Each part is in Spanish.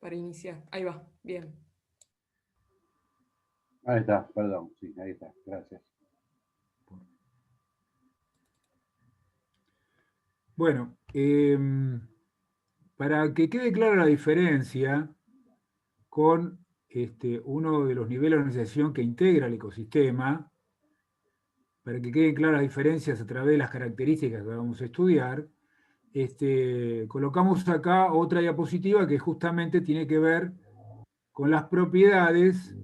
para iniciar. Ahí va, bien. Ahí está, perdón, sí, ahí está, gracias. Bueno, para que quede clara la diferencia con uno de los niveles de organización que integra el ecosistema, para que queden claras las diferencias a través de las características que vamos a estudiar, colocamos acá otra diapositiva que justamente tiene que ver con las propiedades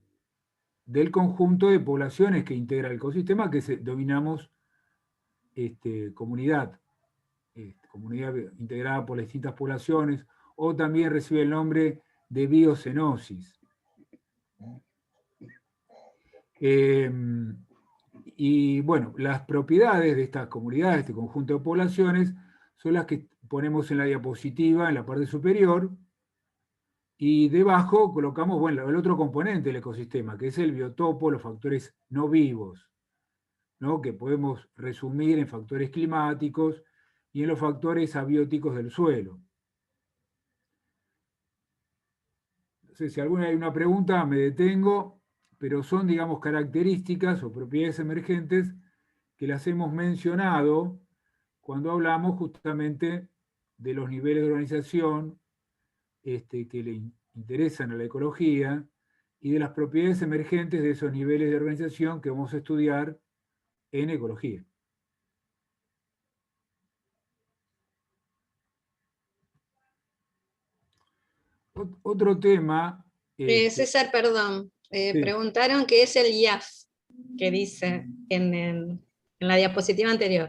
del conjunto de poblaciones que integra el ecosistema, que denominamos comunidad. Comunidad integrada por las distintas poblaciones, o también recibe el nombre de biocenosis. Y bueno, las propiedades de estas comunidades, este conjunto de poblaciones, son las que ponemos en la diapositiva en la parte superior, y debajo colocamos, bueno, el otro componente del ecosistema, que es el biotopo, los factores no vivos, ¿no? Que podemos resumir en factores climáticos y en los factores abióticos del suelo. No sé si alguna hay una pregunta, me detengo, pero son, digamos, características o propiedades emergentes que las hemos mencionado cuando hablamos justamente de los niveles de organización que le interesan a la ecología y de las propiedades emergentes de esos niveles de organización que vamos a estudiar en ecología. Otro tema... César, perdón, sí. preguntaron qué es el IAF, que dice en la diapositiva anterior.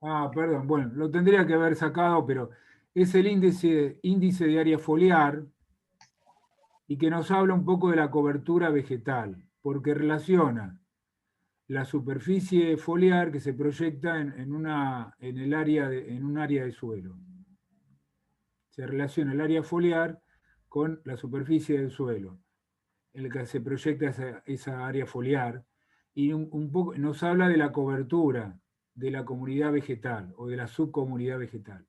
Ah, perdón, bueno, lo tendría que haber sacado, pero es el índice de área foliar, y que nos habla un poco de la cobertura vegetal, porque relaciona la superficie foliar que se proyecta en un área de suelo. Se relaciona el área foliar con la superficie del suelo, en la que se proyecta esa área foliar, y un poco nos habla de la cobertura de la comunidad vegetal o de la subcomunidad vegetal.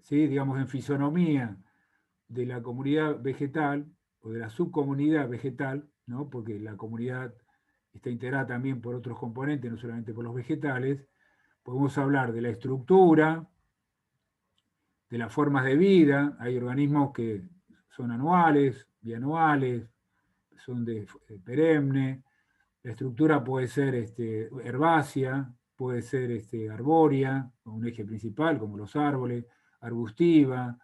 ¿Sí? Digamos, en fisonomía de la comunidad vegetal o de la subcomunidad vegetal, ¿no? Porque la comunidad está integrada también por otros componentes, no solamente por los vegetales, podemos hablar de la estructura, de las formas de vida. Hay organismos que son anuales, bianuales, son de perenne. La estructura puede ser herbácea, puede ser arbórea, con un eje principal, como los árboles, arbustiva,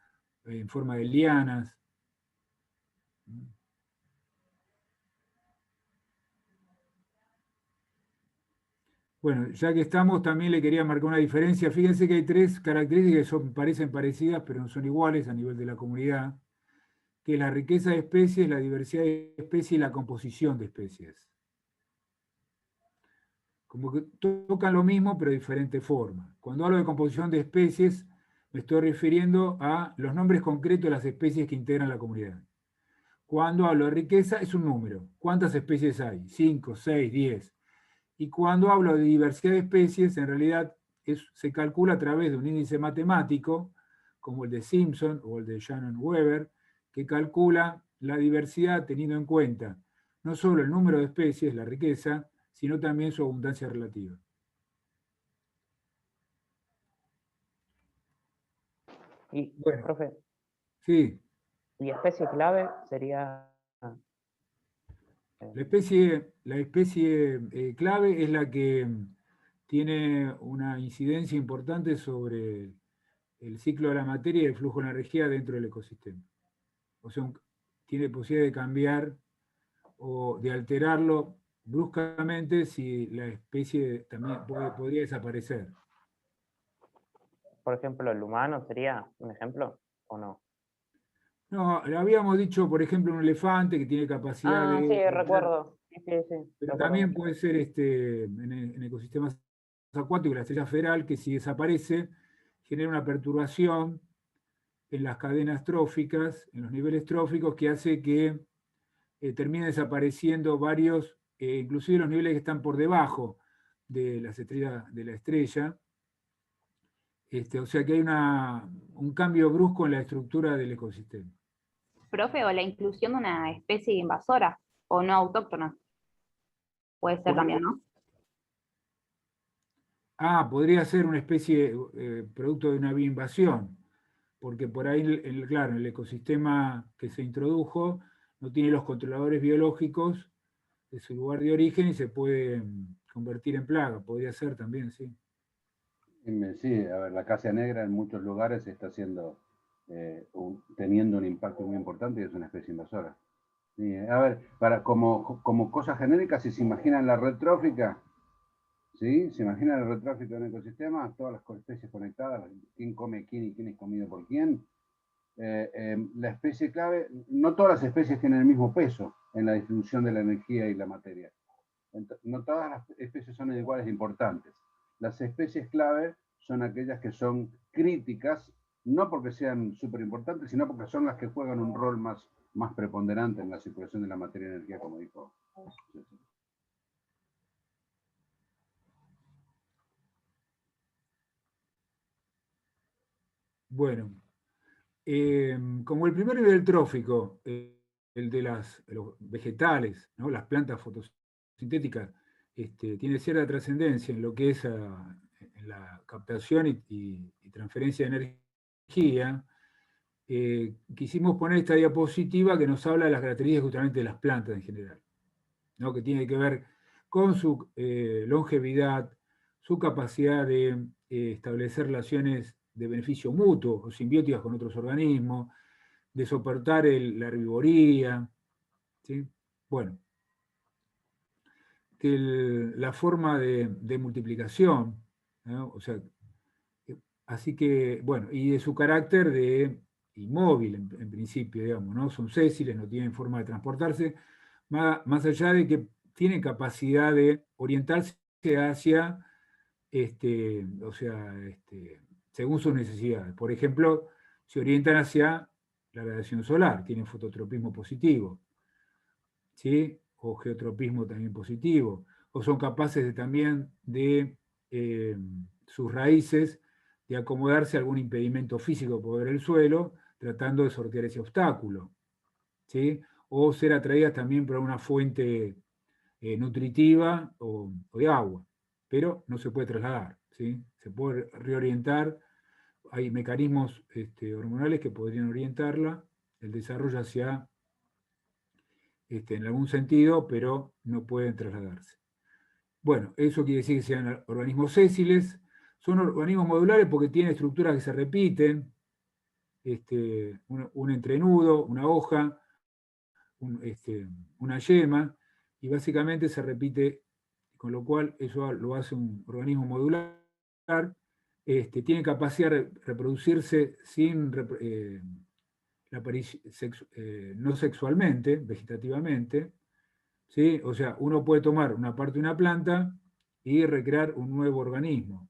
en forma de lianas. Bueno, ya que estamos, también le quería marcar una diferencia. Fíjense que hay tres características que parecen parecidas, pero no son iguales a nivel de la comunidad, que es la riqueza de especies, la diversidad de especies y la composición de especies. Como que tocan lo mismo, pero de diferente forma. Cuando hablo de composición de especies, me estoy refiriendo a los nombres concretos de las especies que integran la comunidad. Cuando hablo de riqueza, es un número. ¿Cuántas especies hay? 5, 6, 10. Y cuando hablo de diversidad de especies, en realidad se calcula a través de un índice matemático, como el de Simpson o el de Shannon-Weber, que calcula la diversidad teniendo en cuenta no solo el número de especies, la riqueza, sino también su abundancia relativa. Y, bueno, profe, sí. ¿y especie clave sería? La especie clave es la que tiene una incidencia importante sobre el ciclo de la materia y el flujo de la energía dentro del ecosistema. O sea, tiene posibilidad de cambiar o de alterarlo bruscamente si la especie también podría desaparecer. Por ejemplo, ¿el humano sería un ejemplo o no? No, habíamos dicho, por ejemplo, un elefante que tiene capacidad de... Sí, recuerdo. Sí, pero recuerdo. también puede ser en ecosistemas acuáticos, la estrella feral, que si desaparece, genera una perturbación en las cadenas tróficas, en los niveles tróficos, que hace que terminen desapareciendo varios, inclusive los niveles que están por debajo de las estrellas, de la estrella, O sea que hay un cambio brusco en la estructura del ecosistema. Profe, o la inclusión de una especie invasora o no autóctona. Puede ser también, ¿no? Podría ser una especie, producto de una bioinvasión, porque por ahí, claro, el ecosistema que se introdujo no tiene los controladores biológicos de su lugar de origen y se puede convertir en plaga. Podría ser también, sí. Sí, a ver, la caza negra en muchos lugares está teniendo un impacto muy importante y es una especie invasora. Sí, a ver, como cosa genérica, si se imaginan la red trófica, ¿sí? ¿Se imaginan la red trófica de un ecosistema? Todas las especies conectadas, quién come quién y quién es comido por quién. La especie clave, no todas las especies tienen el mismo peso en la distribución de la energía y la materia. No todas las especies son iguales de importantes. Las especies clave son aquellas que son críticas, no porque sean súper importantes, sino porque son las que juegan un rol más preponderante en la circulación de la materia y energía, como dijo. Bueno, como el primer nivel trófico, el de los vegetales, ¿no? Las plantas fotosintéticas, tiene cierta trascendencia en lo que es en la captación y transferencia de energía. Quisimos poner esta diapositiva que nos habla de las características justamente de las plantas en general, ¿no? Que tiene que ver con su longevidad, su capacidad de establecer relaciones de beneficio mutuo o simbióticas con otros organismos, de soportar la herbivoría, ¿sí? Bueno, la forma de multiplicación, ¿no? O sea, así que, bueno, y de su carácter de inmóvil en principio, digamos, ¿no? Son sésiles, no tienen forma de transportarse, más allá de que tienen capacidad de orientarse hacia, o sea, según sus necesidades. Por ejemplo, se orientan hacia la radiación solar, tienen fototropismo positivo, ¿sí? O geotropismo también positivo, o son capaces también de sus raíces de acomodarse a algún impedimento físico por el suelo, tratando de sortear ese obstáculo, ¿sí? O ser atraídas también por una fuente nutritiva o de agua, pero no se puede trasladar, ¿sí? Se puede reorientar, hay mecanismos hormonales que podrían orientarla, el desarrollo hacia, en algún sentido, pero no pueden trasladarse. Bueno, eso quiere decir que sean organismos sésiles, son organismos modulares porque tienen estructuras que se repiten, un entrenudo, una hoja, una yema, y básicamente se repite, con lo cual eso lo hace un organismo modular. Tiene capacidad de reproducirse sin no sexualmente, vegetativamente, ¿sí? O sea, uno puede tomar una parte de una planta y recrear un nuevo organismo.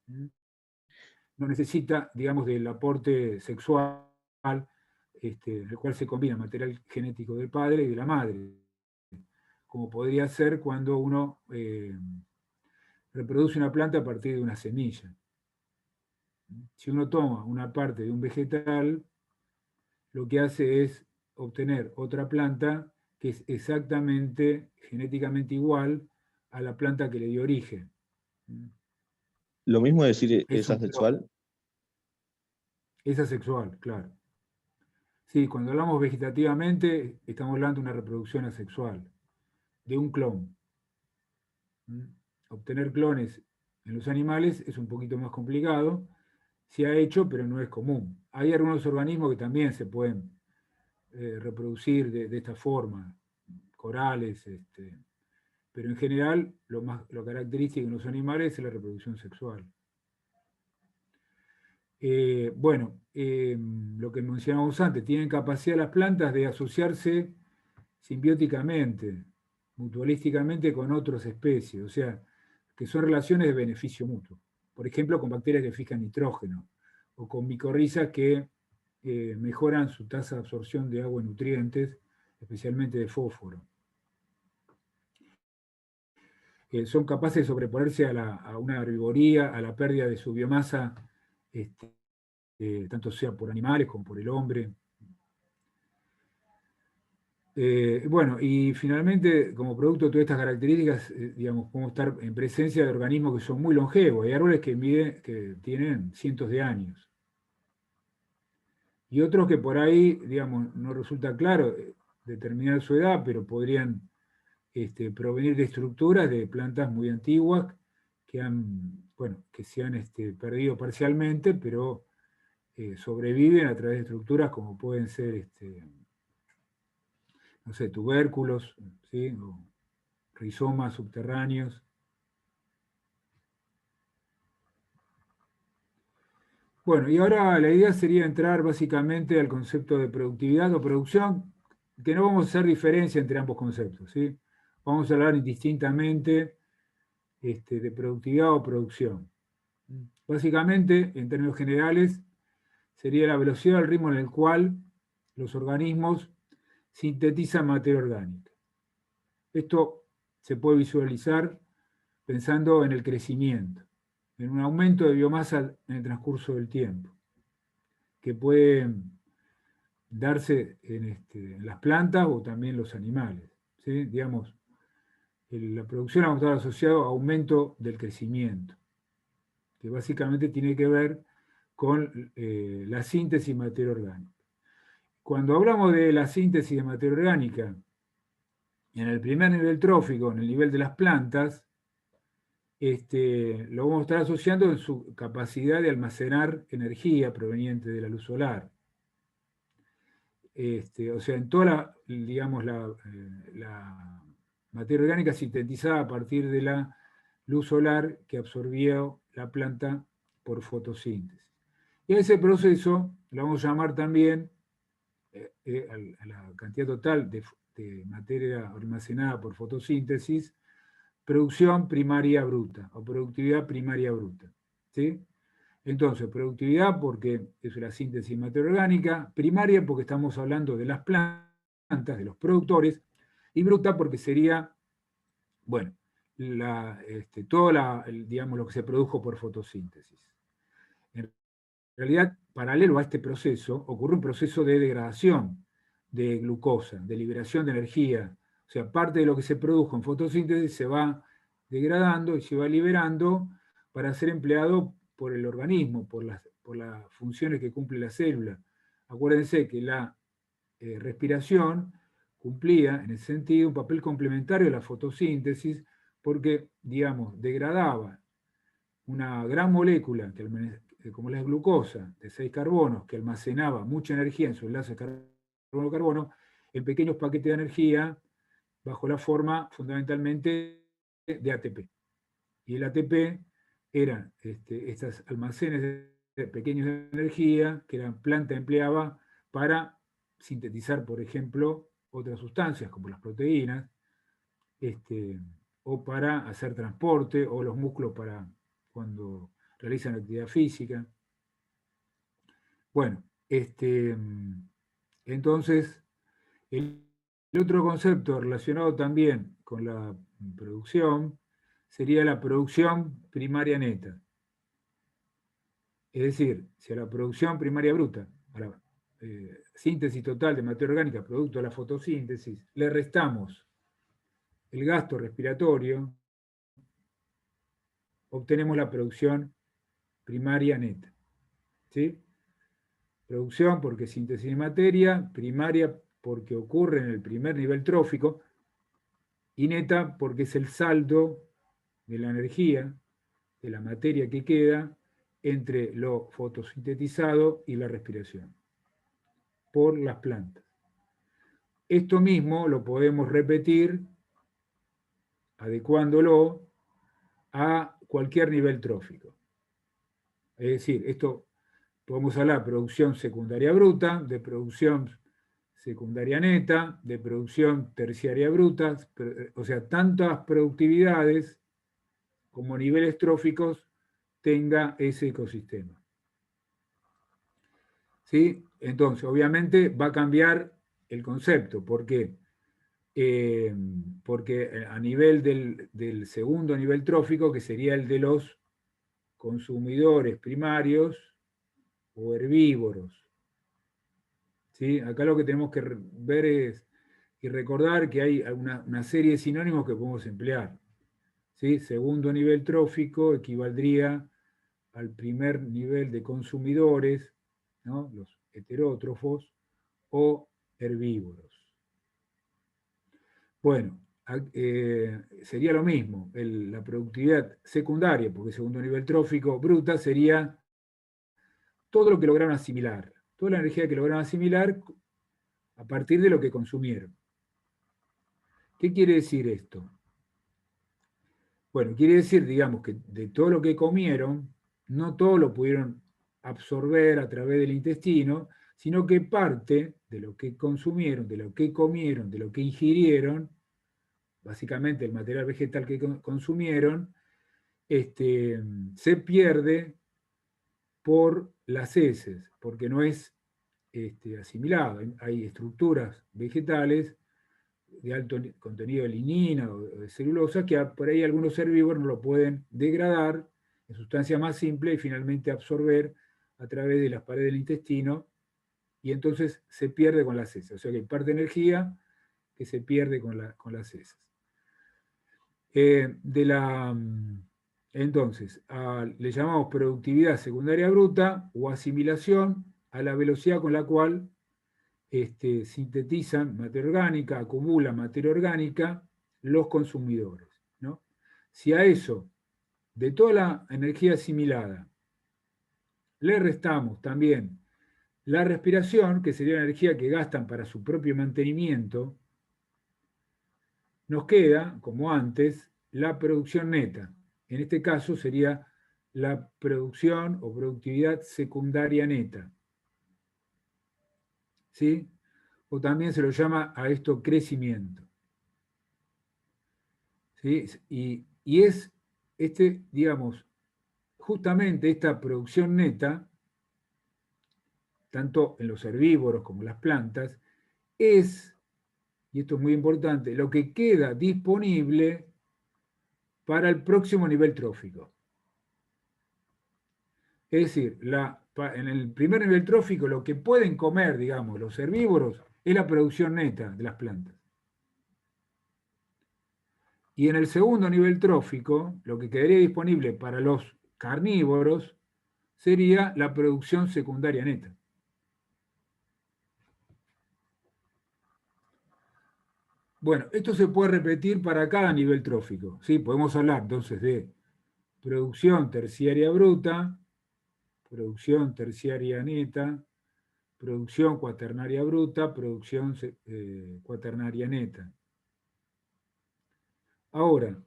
No necesita, digamos, del aporte sexual, en el cual se combina material genético del padre y de la madre, como podría ser cuando uno reproduce una planta a partir de una semilla. Si uno toma una parte de un vegetal, lo que hace es obtener otra planta que es exactamente genéticamente igual a la planta que le dio origen. Lo mismo decir Es es asexual. Es asexual, claro. Sí, cuando hablamos vegetativamente, estamos hablando de una reproducción asexual, de un clon. Obtener clones en los animales es un poquito más complicado, se ha hecho, pero no es común. Hay algunos organismos que también se pueden reproducir de esta forma, corales, pero en general lo característico en los animales es la reproducción sexual. Bueno, lo que mencionábamos antes, tienen capacidad las plantas de asociarse simbióticamente, mutualísticamente con otras especies, o sea, que son relaciones de beneficio mutuo. Por ejemplo, con bacterias que fijan nitrógeno, o con micorrizas que mejoran su tasa de absorción de agua y nutrientes, especialmente de fósforo. son capaces de sobreponerse a una herbivoría, a la pérdida de su biomasa, tanto sea por animales como por el hombre. Bueno, y finalmente, como producto de todas estas características, digamos, podemos estar en presencia de organismos que son muy longevos. Hay árboles que tienen cientos de años. Y otros que por ahí, digamos, no resulta claro determinar su edad, pero podrían provenir de estructuras de plantas muy antiguas que bueno, que se han perdido parcialmente, pero sobreviven a través de estructuras como pueden ser, no sé, tubérculos, ¿sí? O rizomas subterráneos. Bueno, y ahora la idea sería entrar básicamente al concepto de productividad o producción, que no vamos a hacer diferencia entre ambos conceptos, ¿sí? Vamos a hablar indistintamente de productividad o producción. Básicamente, en términos generales, sería la velocidad o el ritmo en el cual los organismos sintetizan materia orgánica. Esto se puede visualizar pensando en el crecimiento, en un aumento de biomasa en el transcurso del tiempo, que puede darse en las plantas o también los animales, ¿sí? Digamos, la producción vamos a estar asociado a aumento del crecimiento, que básicamente tiene que ver con la síntesis de materia orgánica. Cuando hablamos de la síntesis de materia orgánica, en el primer nivel trófico, en el nivel de las plantas, lo vamos a estar asociando en su capacidad de almacenar energía proveniente de la luz solar. O sea, en toda digamos, la materia orgánica sintetizada a partir de la luz solar que absorbió la planta por fotosíntesis. Y a ese proceso lo vamos a llamar también, a la cantidad total de materia almacenada por fotosíntesis, producción primaria bruta o productividad primaria bruta. ¿Sí? Entonces, productividad porque es la síntesis de materia orgánica, primaria porque estamos hablando de las plantas, de los productores, y bruta porque sería, bueno, todo digamos, lo que se produjo por fotosíntesis. En realidad, paralelo a este proceso, ocurre un proceso de degradación de glucosa, de liberación de energía. O sea, parte de lo que se produjo en fotosíntesis se va degradando y se va liberando para ser empleado por el organismo, por las funciones que cumple la célula. Acuérdense que la respiración cumplía, en ese sentido, un papel complementario de la fotosíntesis porque, digamos, degradaba una gran molécula, como la glucosa, de 6 carbonos, que almacenaba mucha energía en su enlace carbono-carbono, en pequeños paquetes de energía, bajo la forma fundamentalmente de ATP. Y el ATP eran estos almacenes pequeños de energía que la planta empleaba para sintetizar, por ejemplo, otras sustancias como las proteínas, o para hacer transporte, o los músculos para cuando realizan actividad física. Bueno, entonces, el otro concepto relacionado también con la producción sería la producción primaria neta. Es decir, si a la producción primaria bruta, a la síntesis total de materia orgánica producto de la fotosíntesis, le restamos el gasto respiratorio, obtenemos la producción primaria neta. ¿Sí? Producción porque síntesis de materia, primaria porque ocurre en el primer nivel trófico, y neta porque es el saldo de la energía, de la materia que queda entre lo fotosintetizado y la respiración, por las plantas. Esto mismo lo podemos repetir adecuándolo a cualquier nivel trófico. Es decir, esto podemos hablar de producción secundaria bruta, de producción secundaria neta, de producción terciaria bruta, o sea, tantas productividades como niveles tróficos tenga ese ecosistema. ¿Sí? Entonces, obviamente va a cambiar el concepto. ¿Por qué? porque a nivel del segundo nivel trófico, que sería el de los consumidores primarios o herbívoros. ¿Sí? Acá lo que tenemos que ver es y recordar que hay una serie de sinónimos que podemos emplear. ¿Sí? Segundo nivel trófico equivaldría al primer nivel de consumidores, ¿no? Los heterótrofos o herbívoros. Bueno, sería lo mismo, la productividad secundaria, porque segundo nivel trófico bruta sería todo lo que lograron asimilar, toda la energía que lograron asimilar a partir de lo que consumieron. ¿Qué quiere decir esto? Bueno, quiere decir, digamos, que de todo lo que comieron, no todo lo pudieron absorber a través del intestino, sino que parte de lo que consumieron, de lo que comieron, de lo que ingirieron, básicamente el material vegetal que consumieron, se pierde por las heces, porque no es asimilado. Hay estructuras vegetales de alto contenido de lignina o de celulosa que por ahí algunos herbívoros no lo pueden degradar en sustancia más simple y finalmente absorber a través de las paredes del intestino, y entonces se pierde con las heces. O sea que hay parte de energía que se pierde con las heces. Entonces, le llamamos productividad secundaria bruta o asimilación a la velocidad con la cual sintetizan materia orgánica, acumulan materia orgánica los consumidores, ¿no? Si a eso, de toda la energía asimilada, le restamos también la respiración, que sería la energía que gastan para su propio mantenimiento, nos queda, como antes, la producción neta. En este caso sería la producción o productividad secundaria neta. ¿Sí? O también se lo llama a esto crecimiento. ¿Sí? Y es, digamos, justamente esta producción neta, tanto en los herbívoros como en las plantas, es, y esto es muy importante, lo que queda disponible para el próximo nivel trófico. Es decir, en el primer nivel trófico lo que pueden comer, digamos, los herbívoros es la producción neta de las plantas. Y en el segundo nivel trófico, lo que quedaría disponible para los carnívoros sería la producción secundaria neta. Bueno, esto se puede repetir para cada nivel trófico. ¿Sí? Podemos hablar entonces de producción terciaria bruta, producción terciaria neta, producción cuaternaria bruta, producción cuaternaria neta. Ahora,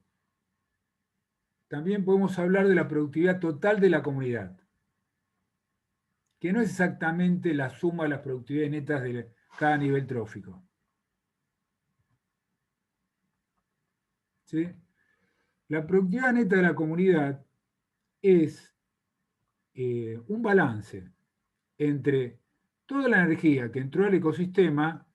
también podemos hablar de la productividad total de la comunidad, que no es exactamente la suma de las productividades netas de cada nivel trófico. ¿Sí? La productividad neta de la comunidad es un balance entre toda la energía que entró al ecosistema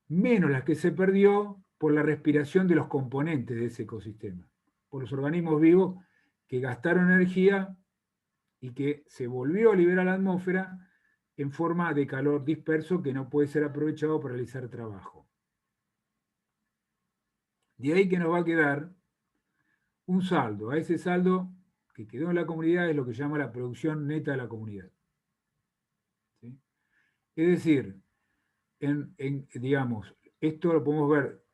menos la que se perdió por la respiración de los componentes de ese ecosistema, por los organismos vivos que gastaron energía y que se volvió a liberar a la atmósfera en forma de calor disperso que no puede ser aprovechado para realizar trabajo. De ahí que nos va a quedar un saldo. A ese saldo que quedó en la comunidad es lo que se llama la producción neta de la comunidad. ¿Sí? Es decir, digamos, esto lo podemos ver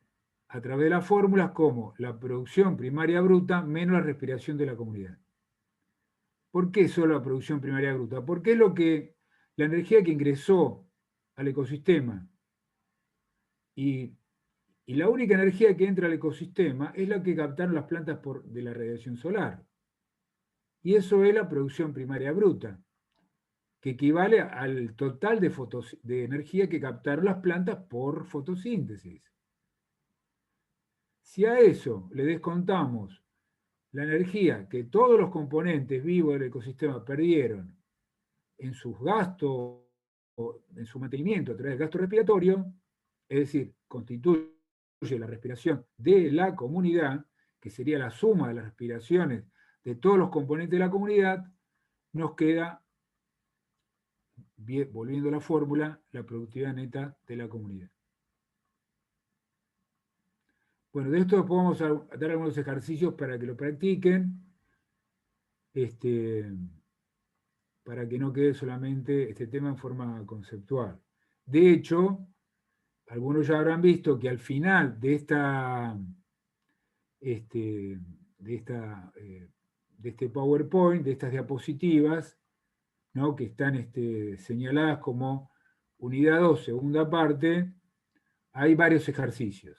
a través de las fórmulas como la producción primaria bruta menos la respiración de la comunidad. ¿Por qué solo la producción primaria bruta? Porque es la energía que ingresó al ecosistema. Y la única energía que entra al ecosistema es la que captaron las plantas de la radiación solar. Y eso es la producción primaria bruta, que equivale al total de energía que captaron las plantas por fotosíntesis. Si a eso le descontamos la energía que todos los componentes vivos del ecosistema perdieron en sus gastos, en su mantenimiento a través del gasto respiratorio, es decir, constituye la respiración de la comunidad, que sería la suma de las respiraciones de todos los componentes de la comunidad, nos queda, volviendo a la fórmula, la productividad neta de la comunidad. Bueno, de esto después vamos a dar algunos ejercicios para que lo practiquen, para que no quede solamente este tema en forma conceptual. De hecho, algunos ya habrán visto que al final de este PowerPoint, de estas diapositivas, ¿no?, que están señaladas como unidad 2, segunda parte, hay varios ejercicios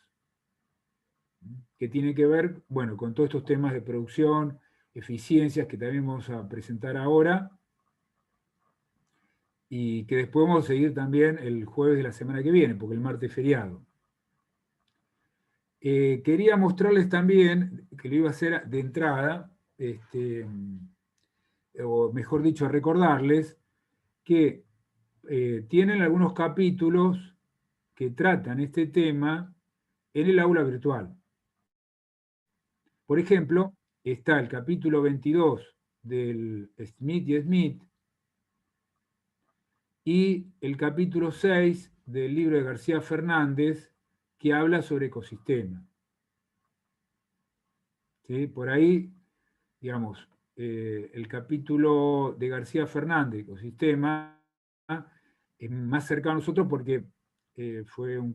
que tienen que ver, bueno, con todos estos temas de producción, eficiencias, que también vamos a presentar ahora, y que después vamos a seguir también el jueves de la semana que viene, porque el martes es feriado. Quería mostrarles también, que lo iba a hacer de entrada, o mejor dicho, recordarles que tienen algunos capítulos que tratan este tema en el aula virtual. Por ejemplo, está el capítulo 22 del Smith y Smith y el capítulo 6 del libro de García Fernández, que habla sobre ecosistemas. ¿Sí? Por ahí, digamos, el capítulo de García Fernández, ecosistema, es más cercano a nosotros porque fue un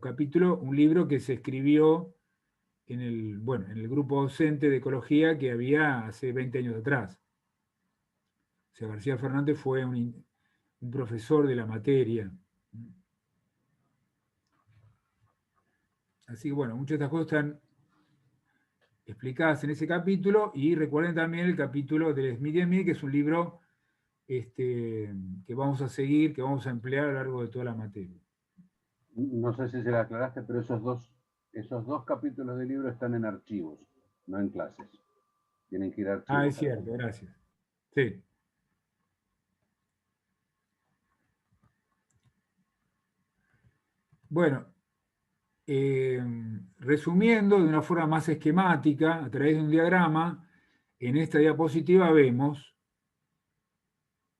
libro que se escribió en el grupo docente de ecología que había hace 20 años atrás. O sea, García Fernández fue un profesor de la materia. Así que bueno, muchas de estas cosas están explicadas en ese capítulo, y recuerden también el capítulo del Smith y Smith, que es un libro que vamos a seguir, que vamos a emplear a lo largo de toda la materia. No sé si se la aclaraste, pero esos dos capítulos del libro están en archivos, no en clases. Tienen que ir a archivos. Ah, es cierto, gracias. Sí. Bueno, resumiendo de una forma más esquemática, a través de un diagrama, en esta diapositiva vemos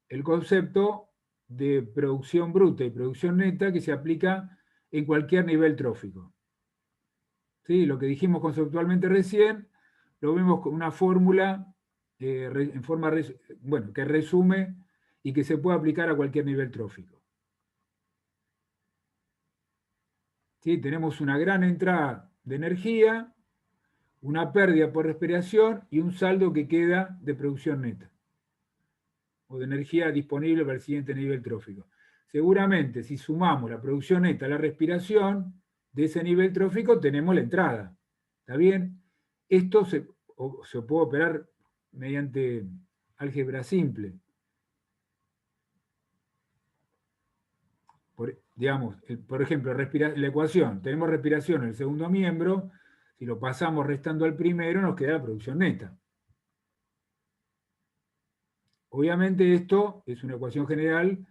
el concepto de producción bruta y producción neta que se aplica en cualquier nivel trófico. ¿Sí? Lo que dijimos conceptualmente recién, lo vemos con una fórmula en forma, que resume y que se puede aplicar a cualquier nivel trófico. ¿Sí? Tenemos una gran entrada de energía, una pérdida por respiración y un saldo que queda de producción neta, o de energía disponible para el siguiente nivel trófico. Seguramente, si sumamos la producción neta a la respiración de ese nivel trófico, tenemos la entrada. ¿Está bien? Esto se puede operar mediante álgebra simple. Por ejemplo, la ecuación, tenemos respiración en el segundo miembro, si lo pasamos restando al primero, nos queda la producción neta. Obviamente esto es una ecuación general,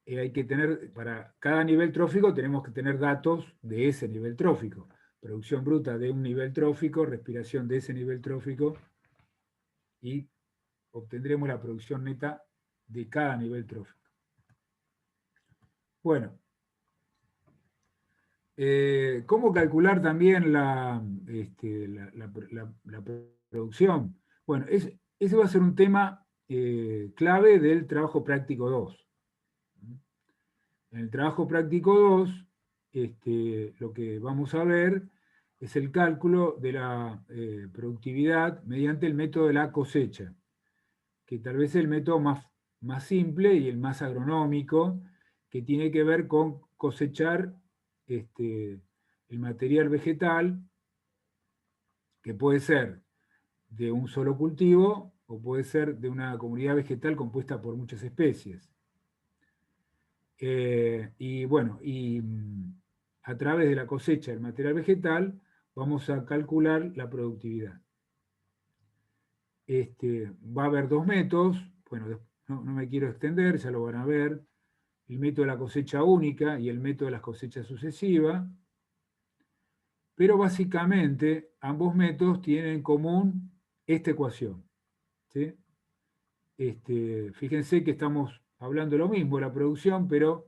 hay que tener, para cada nivel trófico tenemos que tener datos de ese nivel trófico. Producción bruta de un nivel trófico, respiración de ese nivel trófico, y obtendremos la producción neta de cada nivel trófico. Bueno, ¿cómo calcular también la producción? Bueno, ese va a ser un tema clave del trabajo práctico 2. En el trabajo práctico 2, lo que vamos a ver es el cálculo de la productividad mediante el método de la cosecha, que tal vez es el método más simple y el más agronómico, que tiene que ver con cosechar el material vegetal, que puede ser de un solo cultivo o puede ser de una comunidad vegetal compuesta por muchas especies. Y bueno, a través de la cosecha del material vegetal vamos a calcular la productividad. Va a haber dos métodos, bueno, no me quiero extender, ya lo van a ver, el método de la cosecha única y el método de la cosecha sucesiva. Pero básicamente ambos métodos tienen en común esta ecuación, ¿sí? Fíjense que estamos hablando lo mismo, la producción, pero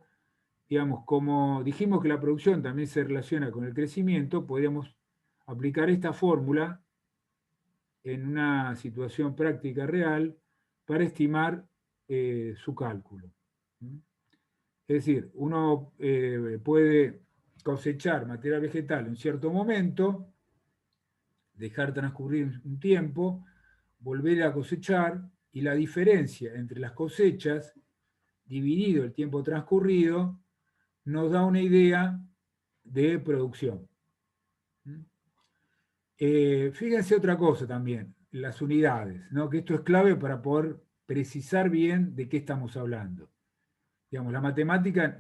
digamos, como dijimos que la producción también se relaciona con el crecimiento, podríamos aplicar esta fórmula en una situación práctica real para estimar su cálculo. Es decir, uno puede cosechar material vegetal en cierto momento, dejar transcurrir un tiempo, volver a cosechar, y la diferencia entre las cosechas, dividido el tiempo transcurrido, nos da una idea de producción. Fíjense otra cosa también, las unidades, ¿no? Que esto es clave para poder precisar bien de qué estamos hablando. Digamos, la matemática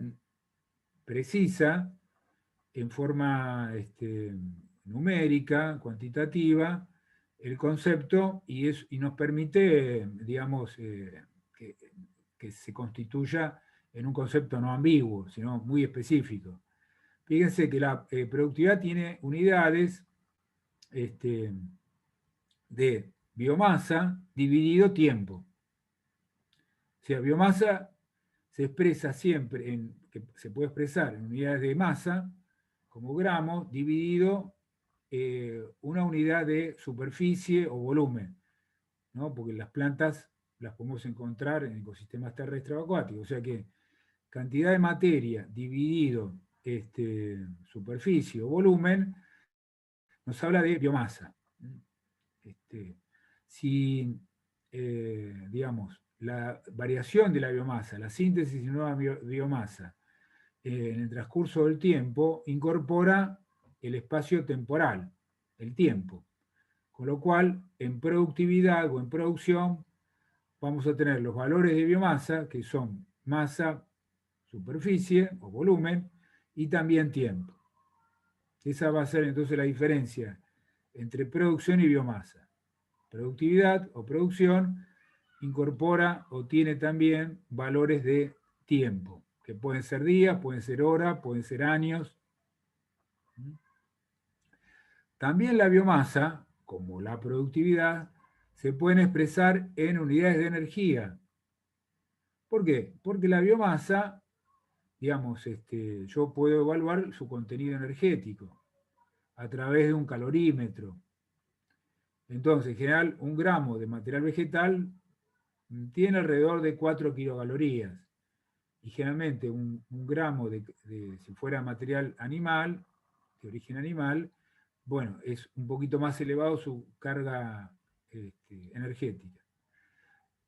precisa en forma numérica, cuantitativa, el concepto y nos permite, digamos, que se constituya en un concepto no ambiguo, sino muy específico. Fíjense que la productividad tiene unidades de biomasa dividido tiempo. O sea, biomasa se expresa siempre, que se puede expresar en unidades de masa, como gramos, dividido una unidad de superficie o volumen, ¿no? Porque las plantas las podemos encontrar en ecosistemas terrestres o acuáticos. O sea que cantidad de materia dividido superficie o volumen nos habla de biomasa. Si, digamos, la variación de la biomasa, la síntesis de nueva biomasa, en el transcurso del tiempo, incorpora el espacio temporal, el tiempo. Con lo cual, en productividad o en producción, vamos a tener los valores de biomasa, que son masa, superficie o volumen, y también tiempo. Esa va a ser entonces la diferencia entre producción y biomasa. Productividad o producción incorpora o tiene también valores de tiempo, que pueden ser días, pueden ser horas, pueden ser años. También la biomasa, como la productividad, se pueden expresar en unidades de energía. ¿Por qué? Porque la biomasa, digamos, yo puedo evaluar su contenido energético a través de un calorímetro. Entonces, en general, 1 gramo de material vegetal tiene alrededor de 4 kilocalorías. Y generalmente un gramo si fuera material animal, de origen animal, bueno, es un poquito más elevado su carga energética.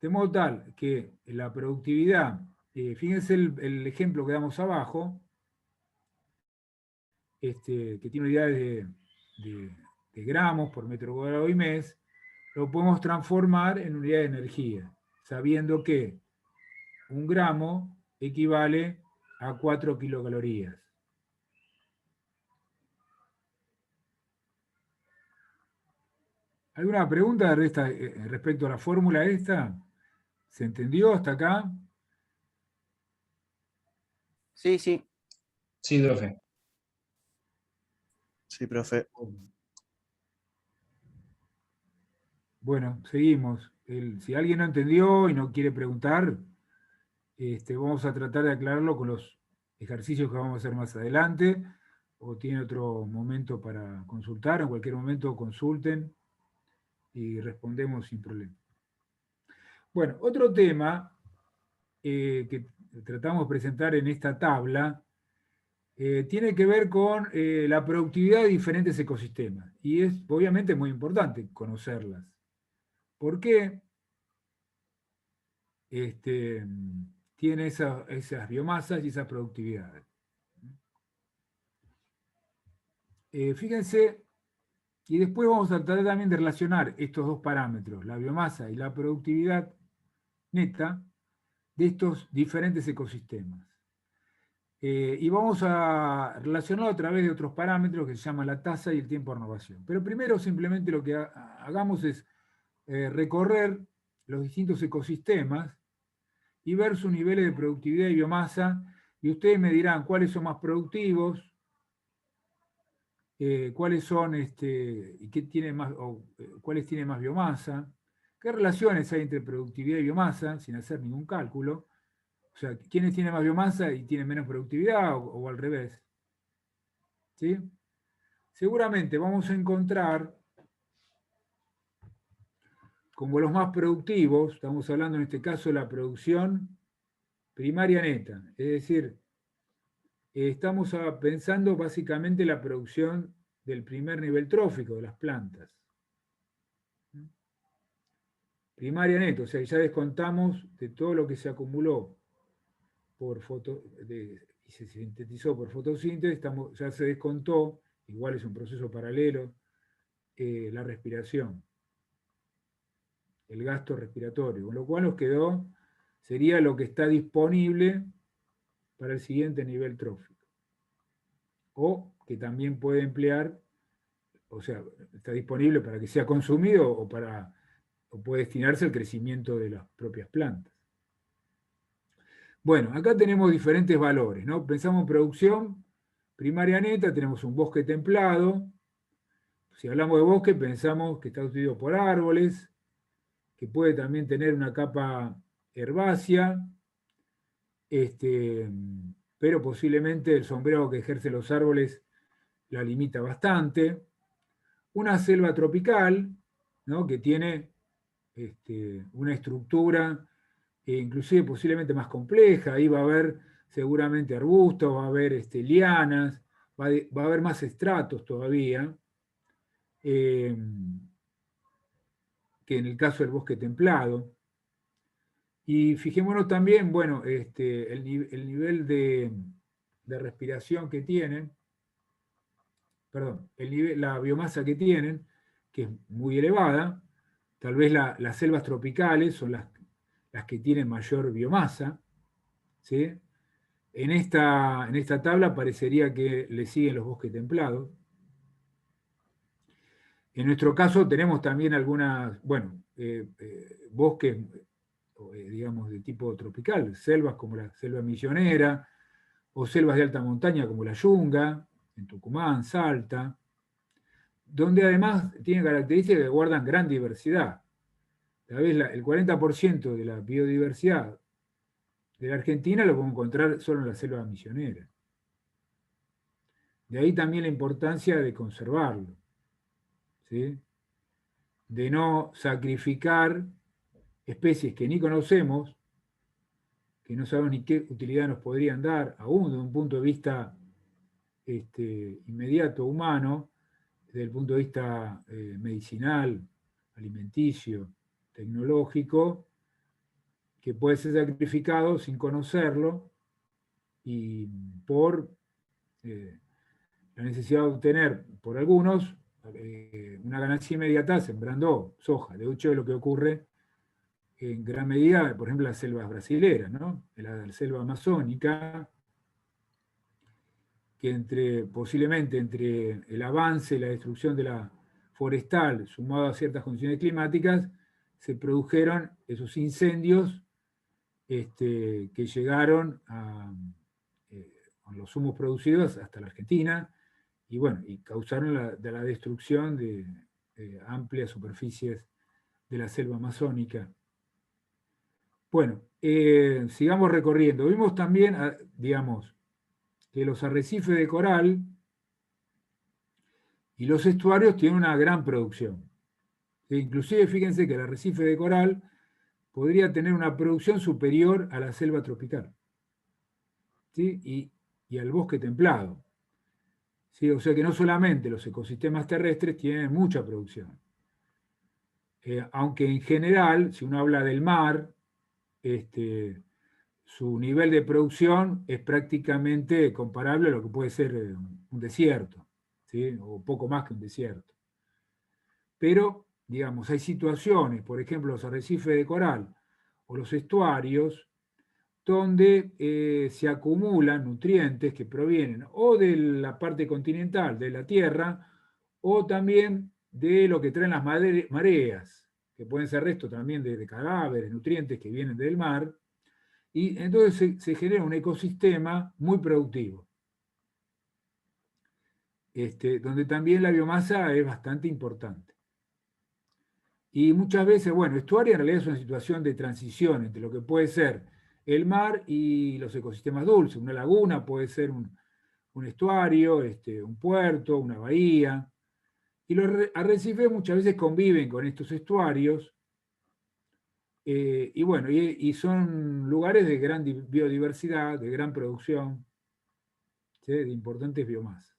De modo tal que la productividad, fíjense el ejemplo que damos abajo, que tiene unidades de gramos por metro cuadrado y mes, lo podemos transformar en unidad de energía, sabiendo que 1 gramo equivale a 4 kilocalorías. ¿Alguna pregunta respecto a la fórmula esta? ¿Se entendió hasta acá? Sí, sí. Sí, profe. Sí, profe. Bueno, seguimos. Si alguien no entendió y no quiere preguntar, vamos a tratar de aclararlo con los ejercicios que vamos a hacer más adelante, o tiene otro momento para consultar, en cualquier momento consulten y respondemos sin problema. Bueno, otro tema que tratamos de presentar en esta tabla tiene que ver con la productividad de diferentes ecosistemas, y es obviamente muy importante conocerlas. ¿Por qué? Tiene esas biomasas y esas productividades. Fíjense, y después vamos a tratar también de relacionar estos dos parámetros, la biomasa y la productividad neta, de estos diferentes ecosistemas. Y vamos a relacionarlo a través de otros parámetros que se llaman la tasa y el tiempo de renovación. Pero primero simplemente lo que hagamos es recorrer los distintos ecosistemas y ver sus niveles de productividad y biomasa, y ustedes me dirán cuáles son más productivos cuáles son, y qué tiene más, cuáles tienen más biomasa, qué relaciones hay entre productividad y biomasa, sin hacer ningún cálculo. O sea, quiénes tienen más biomasa y tienen menos productividad, o al revés. ¿Sí? Seguramente vamos a encontrar como los más productivos, estamos hablando en este caso de la producción primaria neta, es decir, estamos pensando básicamente la producción del primer nivel trófico de las plantas. Primaria neta, o sea, ya descontamos de todo lo que se acumuló y se sintetizó por fotosíntesis, ya se descontó, igual es un proceso paralelo, la respiración, el gasto respiratorio, con lo cual nos quedó, sería lo que está disponible para el siguiente nivel trófico. O que también puede emplear, o sea, está disponible para que sea consumido o puede destinarse al crecimiento de las propias plantas. Bueno, acá tenemos diferentes valores, ¿no? Pensamos en producción primaria neta, tenemos un bosque templado. Si hablamos de bosque, pensamos que está constituido por árboles, que puede también tener una capa herbácea, pero posiblemente el sombrero que ejercen los árboles la limita bastante. Una selva tropical, ¿no? Que tiene una estructura inclusive posiblemente más compleja. Ahí va a haber seguramente arbustos, va a haber lianas, va a haber más estratos todavía, que en el caso del bosque templado. Y fijémonos también, bueno, el nivel de respiración que tienen, perdón, la biomasa que tienen, que es muy elevada. Tal vez las selvas tropicales son las que tienen mayor biomasa, ¿sí? En esta tabla parecería que le siguen los bosques templados. En nuestro caso tenemos también algunas, bueno, bosques, digamos, de tipo tropical, selvas como la selva misionera, o selvas de alta montaña como la Yunga, en Tucumán, Salta, donde además tienen características que guardan gran diversidad. Tal vez el 40% de la biodiversidad de la Argentina lo podemos encontrar solo en la selva misionera. De ahí también la importancia de conservarlo, ¿sí? De no sacrificar especies que ni conocemos, que no sabemos ni qué utilidad nos podrían dar, aún desde un punto de vista inmediato humano, desde el punto de vista medicinal, alimenticio, tecnológico, que puede ser sacrificado sin conocerlo y por la necesidad de obtener por algunos una ganancia inmediata sembrando soja. De hecho, es lo que ocurre en gran medida, por ejemplo, en las selvas brasileras, ¿no? En la selva amazónica, que posiblemente entre el avance y la destrucción de la forestal, sumado a ciertas condiciones climáticas, se produjeron esos incendios que llegaron con los humos producidos hasta la Argentina, y bueno, y causaron la destrucción de amplias superficies de la selva amazónica. Bueno, sigamos recorriendo. Vimos también, digamos, que los arrecifes de coral y los estuarios tienen una gran producción. Inclusive, fíjense que el arrecife de coral podría tener una producción superior a la selva tropical, ¿sí? y al bosque templado. ¿Sí? O sea que no solamente los ecosistemas terrestres tienen mucha producción, aunque en general, si uno habla del mar, su nivel de producción es prácticamente comparable a lo que puede ser un desierto, ¿sí? O poco más que un desierto. Pero, digamos, hay situaciones, por ejemplo, los arrecifes de coral o los estuarios, donde se acumulan nutrientes que provienen o de la parte continental de la Tierra, o también de lo que traen las mareas, que pueden ser restos también de cadáveres, nutrientes que vienen del mar, y entonces se genera un ecosistema muy productivo. donde también la biomasa es bastante importante. Y muchas veces, bueno, estuario en realidad es una situación de transición entre lo que puede ser el mar y los ecosistemas dulces. Una laguna puede ser un estuario, un puerto, una bahía. Y los arrecifes muchas veces conviven con estos estuarios. Y bueno, y son lugares de gran biodiversidad, de gran producción, ¿sí? De importantes biomasas.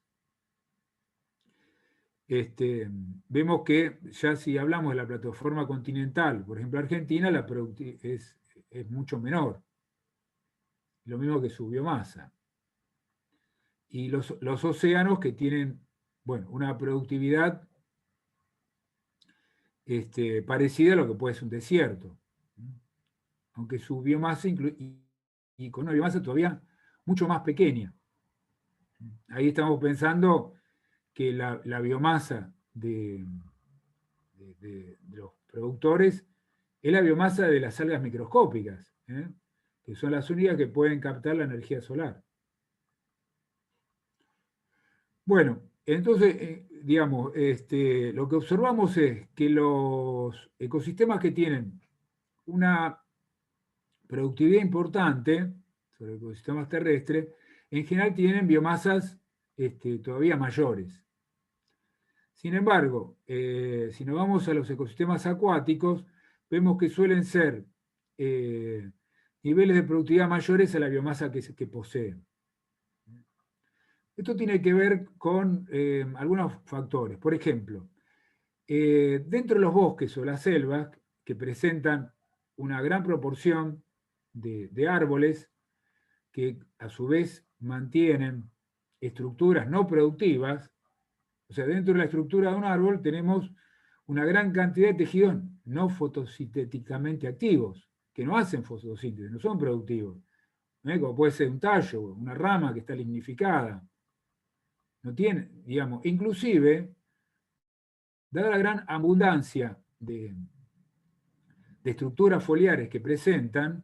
Vemos que ya si hablamos de la plataforma continental, por ejemplo Argentina, la es mucho menor. Lo mismo que su biomasa. Y los océanos que tienen, bueno, una productividad parecida a lo que puede ser un desierto. Aunque su biomasa y con una biomasa todavía mucho más pequeña. Ahí estamos pensando que la biomasa de los productores es la biomasa de las algas microscópicas, que son las únicas que pueden captar la energía solar. Bueno, entonces, digamos, lo que observamos es que los ecosistemas que tienen una productividad importante sobre ecosistemas terrestres, en general tienen biomasas todavía mayores. Sin embargo, si nos vamos a los ecosistemas acuáticos, vemos que suelen ser niveles de productividad mayores a la biomasa que poseen. Esto tiene que ver con algunos factores. Por ejemplo, dentro de los bosques o las selvas, que presentan una gran proporción de árboles, que a su vez mantienen estructuras no productivas, o sea, dentro de la estructura de un árbol tenemos una gran cantidad de tejidos no fotosintéticamente activos, que no hacen fotosíntesis, no son productivos. Como puede ser un tallo, una rama que está lignificada. No tiene, digamos, inclusive, dada la gran abundancia de estructuras foliares que presentan,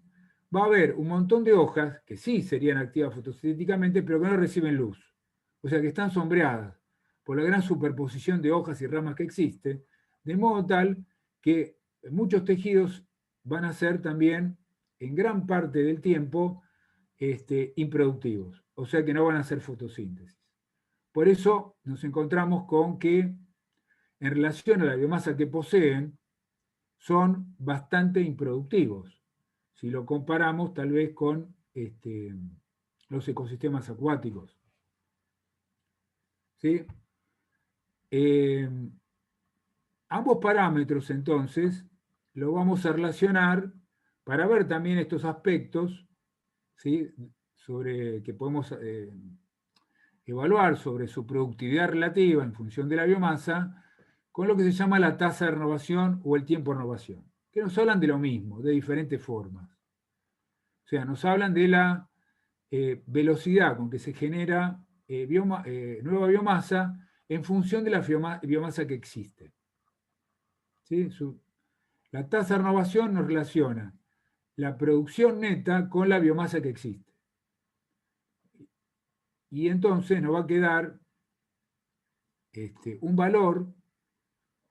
va a haber un montón de hojas que sí serían activas fotosintéticamente, pero que no reciben luz. O sea, que están sombreadas por la gran superposición de hojas y ramas que existe, de modo tal que muchos tejidos van a ser también, en gran parte del tiempo, improductivos. O sea que no van a hacer fotosíntesis. Por eso nos encontramos con que, en relación a la biomasa que poseen, son bastante improductivos, si lo comparamos tal vez con los ecosistemas acuáticos. ¿Sí? Ambos parámetros, entonces, lo vamos a relacionar para ver también estos aspectos, ¿sí? Que podemos evaluar sobre su productividad relativa en función de la biomasa, con lo que se llama la tasa de renovación o el tiempo de renovación, que nos hablan de lo mismo, de diferentes formas. O sea, nos hablan de la velocidad con que se genera nueva biomasa en función de la biomasa que existe. ¿Sí? La tasa de renovación nos relaciona la producción neta con la biomasa que existe. Y entonces nos va a quedar un valor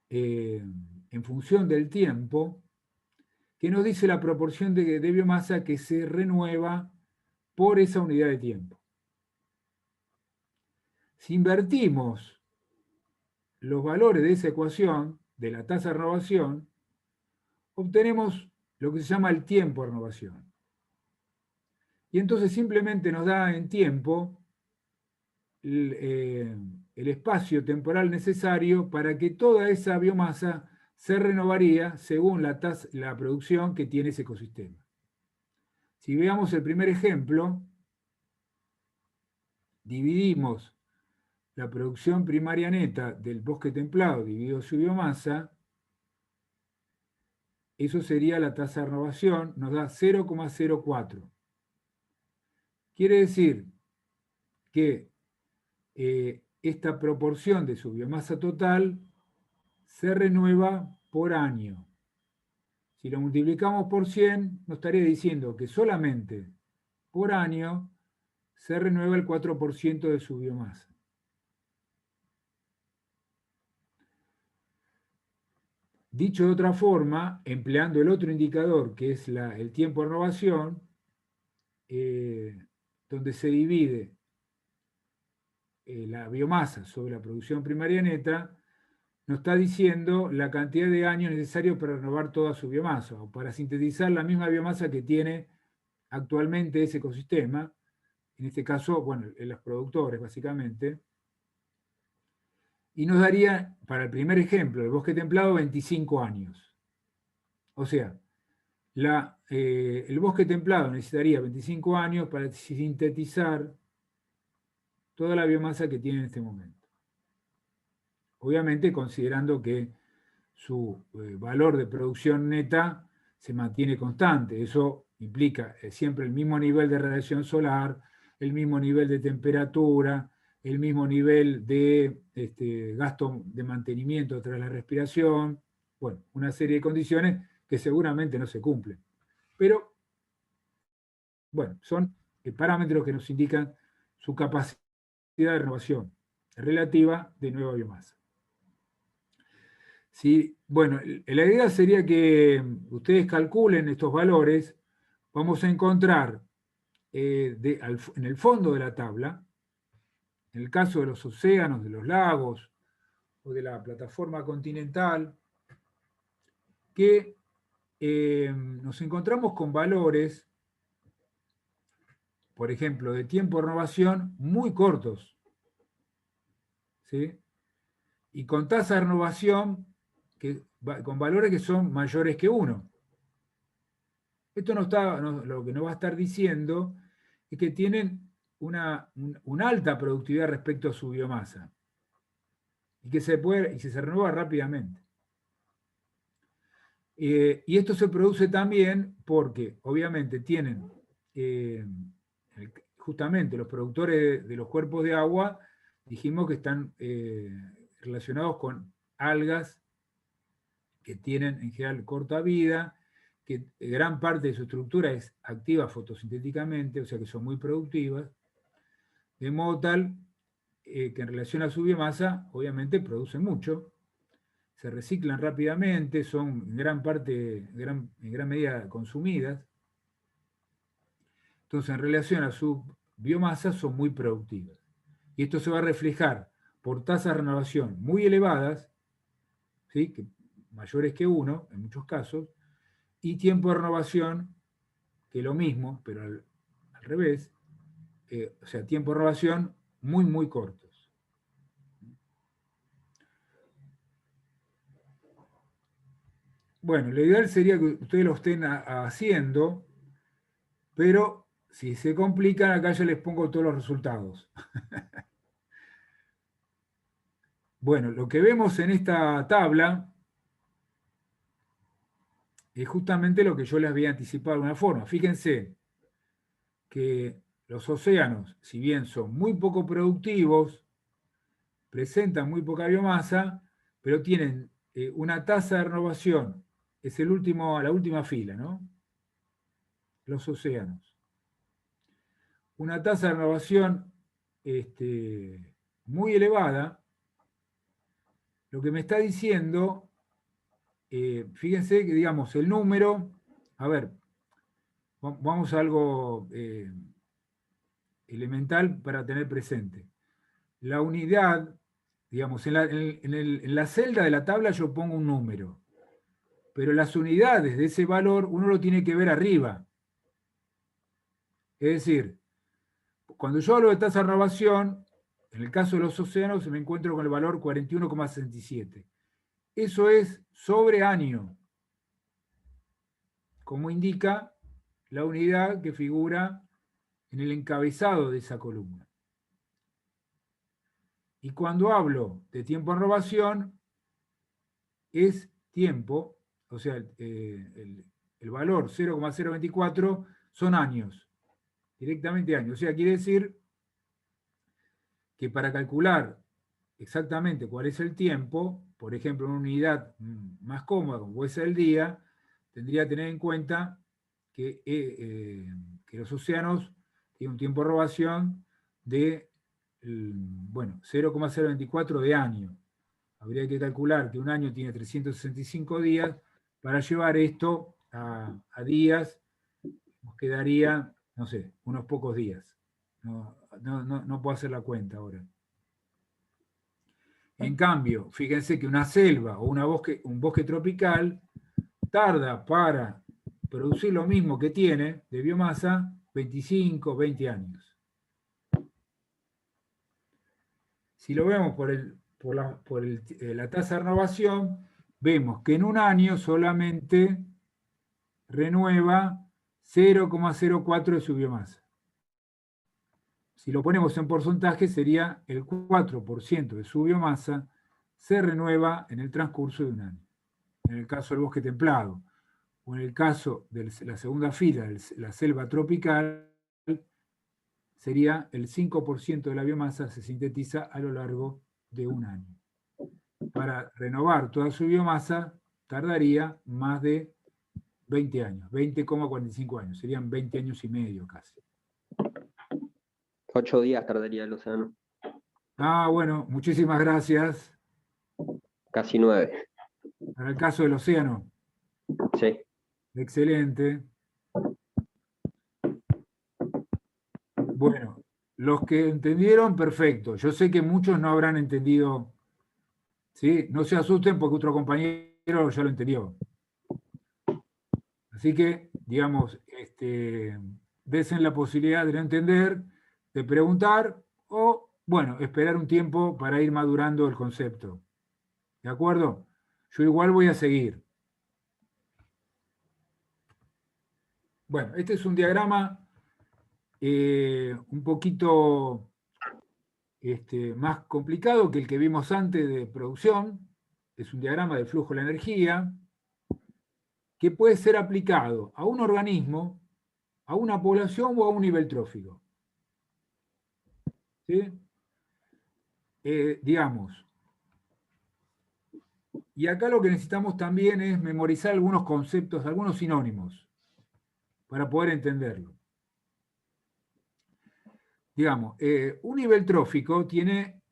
en función del tiempo que nos dice la proporción de biomasa que se renueva por esa unidad de tiempo. Si invertimos los valores de esa ecuación, de la tasa de renovación, obtenemos lo que se llama el tiempo de renovación. Y entonces simplemente nos da en tiempo el espacio temporal necesario para que toda esa biomasa se renovaría según la producción que tiene ese ecosistema. Si veamos el primer ejemplo, dividimos la producción primaria neta del bosque templado dividido su biomasa, eso sería la tasa de renovación, nos da 0,04. Quiere decir que esta proporción de su biomasa total se renueva por año. Si lo multiplicamos por 100, nos estaría diciendo que solamente por año se renueva el 4% de su biomasa. Dicho de otra forma, empleando el otro indicador, que es el tiempo de renovación, donde se divide la biomasa sobre la producción primaria neta, nos está diciendo la cantidad de años necesarios para renovar toda su biomasa, o para sintetizar la misma biomasa que tiene actualmente ese ecosistema, en este caso, bueno, los productores básicamente, y nos daría, para el primer ejemplo, el bosque templado, 25 años. O sea, el bosque templado necesitaría 25 años para sintetizar toda la biomasa que tiene en este momento. Obviamente considerando que su valor de producción neta se mantiene constante. Eso implica siempre el mismo nivel de radiación solar, el mismo nivel de temperatura, el mismo nivel de gasto de mantenimiento tras la respiración, bueno, una serie de condiciones que seguramente no se cumplen. Pero, bueno, son parámetros que nos indican su capacidad de renovación relativa de nueva biomasa. Sí, bueno, la idea sería que ustedes calculen estos valores. Vamos a encontrar en el fondo de la tabla, en el caso de los océanos, de los lagos o de la plataforma continental, que nos encontramos con valores, por ejemplo, de tiempo de renovación muy cortos, ¿sí? Y con tasa de renovación con valores que son mayores que 1. Esto lo que nos va a estar diciendo es que tienen una alta productividad respecto a su biomasa y que se renueva rápidamente. Y esto se produce también porque, obviamente, tienen justamente los productores de los cuerpos de agua, dijimos que están relacionados con algas que tienen en general corta vida, que gran parte de su estructura es activa fotosintéticamente, o sea que son muy productivas, de modo tal que en relación a su biomasa, obviamente producen mucho, se reciclan rápidamente, son en gran medida consumidas. Entonces, en relación a su biomasa, son muy productivas. Y esto se va a reflejar por tasas de renovación muy elevadas, ¿sí? Mayores que 1 en muchos casos, y tiempo de renovación, que lo mismo, pero al revés, o sea, tiempo de renovación muy, muy cortos. Bueno, lo ideal sería que ustedes lo estén haciendo, pero si se complican, acá yo les pongo todos los resultados. Bueno, lo que vemos en esta tabla es justamente lo que yo les había anticipado de alguna forma. Fíjense que los océanos, si bien son muy poco productivos, presentan muy poca biomasa, pero tienen una tasa de renovación, es la última fila, ¿no? Los océanos. Una tasa de renovación muy elevada, lo que me está diciendo, fíjense que, digamos, el número, a ver, vamos a algo elemental para tener presente. La unidad, digamos, en la celda de la tabla yo pongo un número, pero las unidades de ese valor uno lo tiene que ver arriba. Es decir, cuando yo hablo de tasa de renovación, en el caso de los océanos me encuentro con el valor 41,67. Eso es sobre año, como indica la unidad que figura en el encabezado de esa columna. Y cuando hablo de tiempo de renovación, es tiempo, o sea, el valor 0,024 son años, directamente años. O sea, quiere decir que para calcular exactamente cuál es el tiempo, por ejemplo, una unidad más cómoda, como puede ser el día, tendría que tener en cuenta que los océanos tienen un tiempo de renovación de, bueno, 0,024 de año Habría que calcular que un año tiene 365 días. Para llevar esto a días, nos quedaría, no sé, unos pocos días. No puedo hacer la cuenta ahora. En cambio, fíjense que una selva o un bosque tropical tarda para producir lo mismo que tiene de biomasa 25, 20 años. Si lo vemos por la tasa de renovación, vemos que en un año solamente renueva 0,04 de su biomasa. Si lo ponemos en porcentaje, sería el 4% de su biomasa se renueva en el transcurso de un año. En el caso del bosque templado, o en el caso de la segunda fila, la selva tropical, sería el 5% de la biomasa se sintetiza a lo largo de un año. Para renovar toda su biomasa, tardaría más de 20 años, 20,45 años, serían 20 años y medio casi. 8 días tardaría el océano. Ah, bueno, muchísimas gracias. Casi 9. Para el caso del océano. Sí. Excelente. Bueno, los que entendieron, perfecto. Yo sé que muchos no habrán entendido. ¿Sí? No se asusten porque otro compañero ya lo entendió. Así que, digamos, desen la posibilidad de no entender, de preguntar o, bueno, esperar un tiempo para ir madurando el concepto. ¿De acuerdo? Yo igual voy a seguir. Bueno, este es un diagrama un poquito más complicado que el que vimos antes de producción. Es un diagrama de flujo de la energía que puede ser aplicado a un organismo, a una población o a un nivel trófico. ¿Sí? Digamos. Y acá lo que necesitamos también es memorizar algunos conceptos, algunos sinónimos, para poder entenderlo. Digamos, un nivel trófico tiene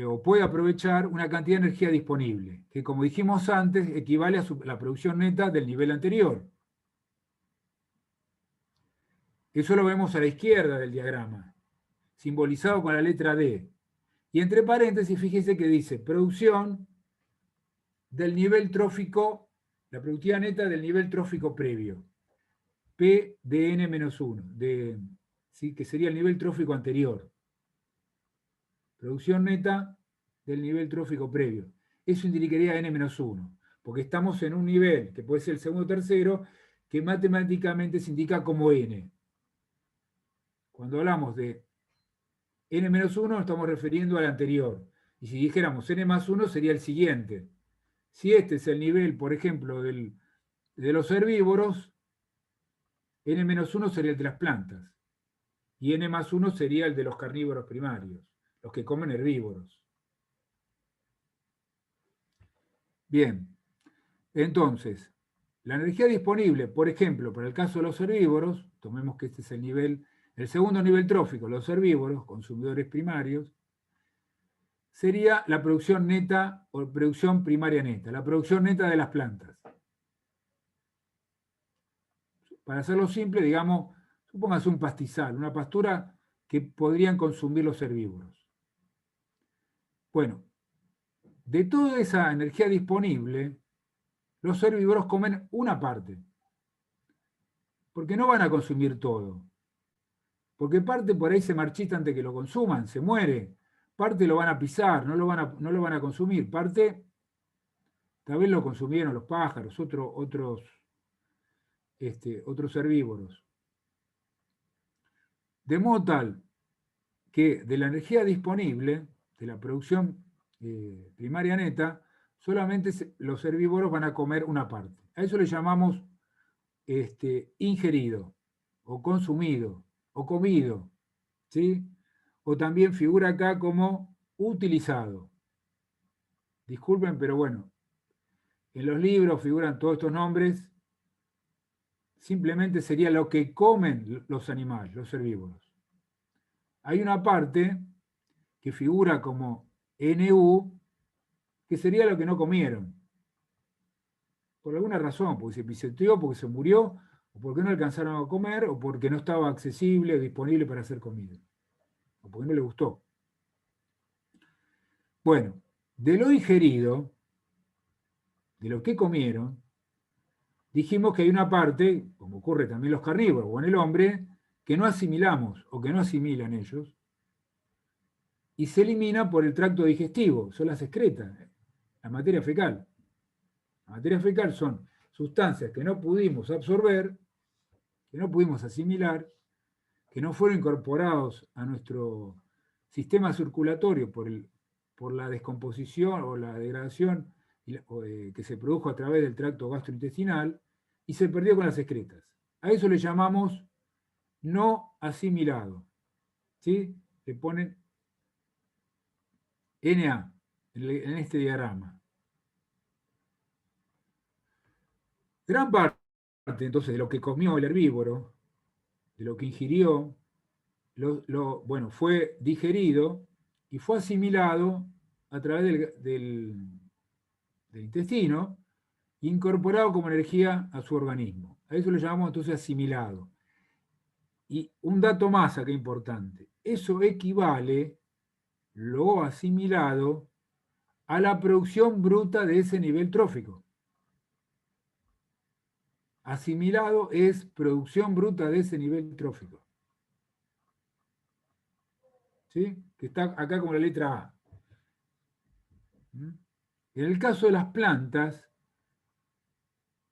o puede aprovechar una cantidad de energía disponible, que como dijimos antes, equivale a la producción neta del nivel anterior. Eso lo vemos a la izquierda del diagrama, simbolizado con la letra D. Y entre paréntesis, fíjese que dice producción del nivel trófico, la productividad neta del nivel trófico previo, P de N-1, ¿sí? Que sería el nivel trófico anterior. Producción neta del nivel trófico previo. Eso indicaría N-1, porque estamos en un nivel, que puede ser el segundo o tercero, que matemáticamente se indica como N. Cuando hablamos de N-1 nos estamos refiriendo al anterior. Y si dijéramos N+1 sería el siguiente. Si este es el nivel, por ejemplo, de los herbívoros, N-1 sería el de las plantas. Y N+1 sería el de los carnívoros primarios, los que comen herbívoros. Bien, entonces, la energía disponible, por ejemplo, para el caso de los herbívoros, tomemos que este es el segundo nivel trófico, los herbívoros, consumidores primarios, sería la producción neta o producción primaria neta, la producción neta de las plantas. Para hacerlo simple, digamos, supóngase un pastizal, una pastura que podrían consumir los herbívoros. Bueno, de toda esa energía disponible, los herbívoros comen una parte, porque no van a consumir todo. Porque parte por ahí se marchita antes que lo consuman, se muere. Parte lo van a pisar, no lo van a consumir. Parte, tal vez lo consumieron los pájaros, otros herbívoros. De modo tal que de la energía disponible, de la producción primaria neta, solamente los herbívoros van a comer una parte. A eso le llamamos ingerido, o consumido, o comido, ¿sí? O también figura acá como utilizado. Disculpen, pero bueno, en los libros figuran todos estos nombres, simplemente sería lo que comen los animales, los herbívoros. Hay una parte que figura como NU, que sería lo que no comieron. Por alguna razón, porque se pisoteó, porque se murió, o porque no alcanzaron a comer, o porque no estaba accesible o disponible para hacer comida, o porque no le gustó. Bueno, de lo ingerido, de lo que comieron, dijimos que hay una parte, como ocurre también en los carnívoros o en el hombre, que no asimilamos o que no asimilan ellos, y se elimina por el tracto digestivo, son las excretas, la materia fecal. La materia fecal son sustancias que no pudimos absorber, que no pudimos asimilar, que no fueron incorporados a nuestro sistema circulatorio por la descomposición o la degradación que se produjo a través del tracto gastrointestinal y se perdió con las excretas. A eso le llamamos no asimilado. ¿Sí? Le ponen Na en este diagrama. Gran parte, entonces, de lo que comió el herbívoro, de lo que ingirió, bueno, fue digerido y fue asimilado a través del intestino, incorporado como energía a su organismo. A eso le llamamos entonces asimilado. Y un dato más acá importante. Eso equivale, lo asimilado, a la producción bruta de ese nivel trófico. Asimilado es producción bruta de ese nivel trófico. ¿Sí? Que está acá como la letra A. En el caso de las plantas,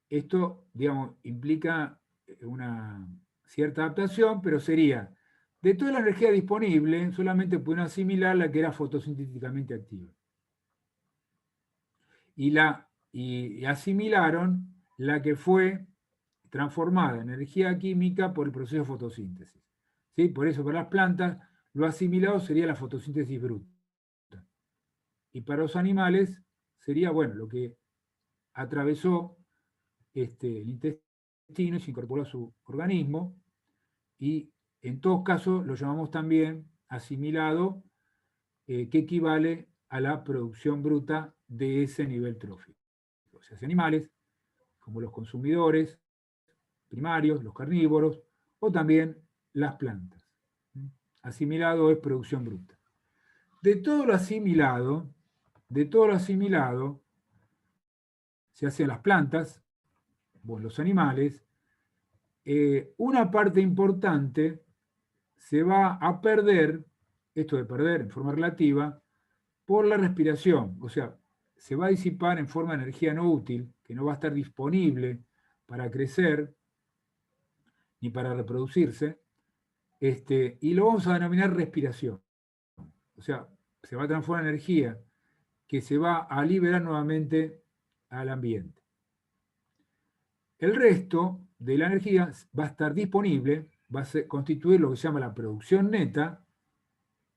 esto, digamos, implica una cierta adaptación, pero sería, de toda la energía disponible, solamente pueden asimilar la que era fotosintéticamente activa. Y asimilaron la que fue transformada en energía química por el proceso de fotosíntesis. ¿Sí? Por eso, para las plantas, lo asimilado sería la fotosíntesis bruta. Y para los animales sería, bueno, lo que atravesó el intestino y se incorporó a su organismo, y en todos casos lo llamamos también asimilado, que equivale a la producción bruta de ese nivel trófico. O sea, animales, como los consumidores primarios, los carnívoros, o también las plantas. Asimilado es producción bruta. De todo lo asimilado, se hacen las plantas, bueno, los animales, una parte importante se va a perder, esto de perder en forma relativa, por la respiración. O sea, se va a disipar en forma de energía no útil, que no va a estar disponible para crecer ni para reproducirse, y lo vamos a denominar respiración. O sea, se va a transformar en energía que se va a liberar nuevamente al ambiente. El resto de la energía va a estar disponible, va a constituir lo que se llama la producción neta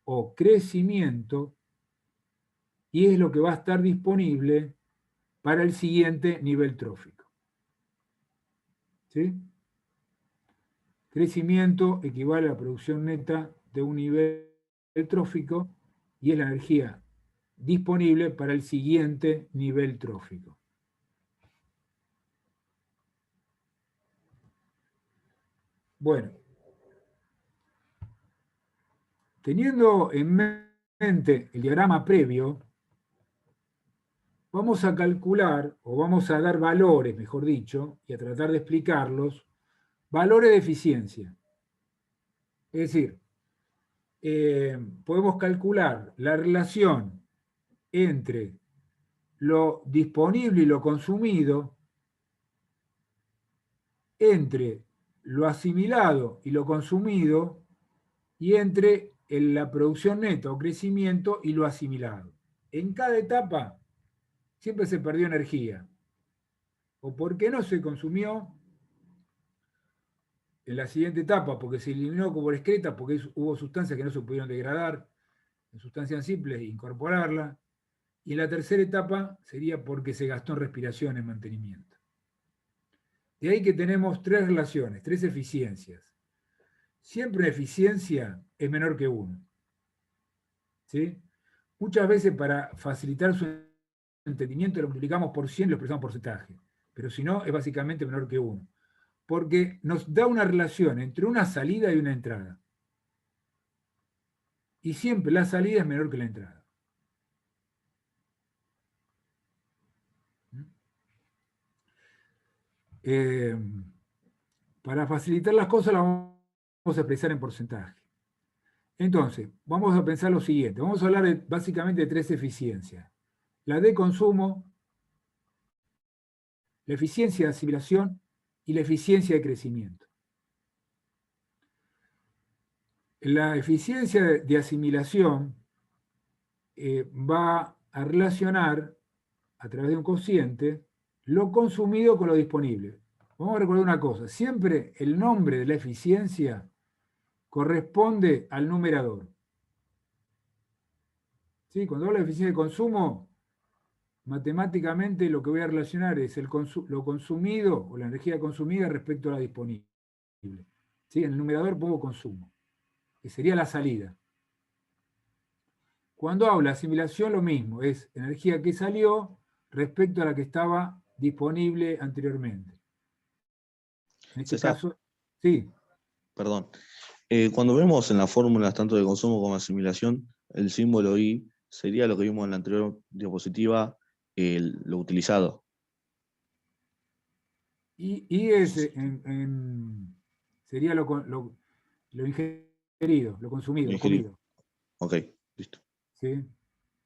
o crecimiento, y es lo que va a estar disponible para el siguiente nivel trófico. ¿Sí? Crecimiento equivale a la producción neta de un nivel trófico y es la energía disponible para el siguiente nivel trófico. Bueno, teniendo en mente el diagrama previo, vamos a calcular, o vamos a dar valores, mejor dicho, y a tratar de explicarlos, valores de eficiencia. Es decir, podemos calcular la relación entre lo disponible y lo consumido, entre lo asimilado y lo consumido, y entre la producción neta o crecimiento y lo asimilado. En cada etapa siempre se perdió energía, o porque no se consumió en la siguiente etapa, porque se eliminó como excreta, porque hubo sustancias que no se pudieron degradar en sustancias simples e incorporarla, y en la tercera etapa sería porque se gastó en respiración, en mantenimiento. De ahí que tenemos tres relaciones, tres eficiencias. Siempre una eficiencia es menor que 1. ¿Sí? Muchas veces para facilitar su entendimiento lo multiplicamos por 100 y lo expresamos porcentaje. Pero si no, es básicamente menor que 1. Porque nos da una relación entre una salida y una entrada. Y siempre la salida es menor que la entrada. Para facilitar las cosas las vamos a expresar en porcentaje. Entonces, vamos a pensar lo siguiente. Vamos a hablar básicamente de 3 eficiencias. La de consumo, la eficiencia de asimilación y la eficiencia de crecimiento. La eficiencia de asimilación va a relacionar, a través de un cociente, lo consumido con lo disponible. Vamos a recordar una cosa, siempre el nombre de la eficiencia corresponde al numerador. ¿Sí? Cuando hablo de eficiencia de consumo, matemáticamente lo que voy a relacionar es lo consumido o la energía consumida respecto a la disponible. ¿Sí? En el numerador pongo consumo, que sería la salida. Cuando hablo de asimilación, lo mismo, es energía que salió respecto a la que estaba disponible anteriormente. En este César, caso, sí. perdón. Cuando vemos en las fórmulas tanto de consumo como de asimilación, el símbolo I sería lo que vimos en la anterior diapositiva, lo utilizado. Y es, sería lo ingerido, lo consumido, lo Ingerido. comido. Ok, listo. ¿Sí?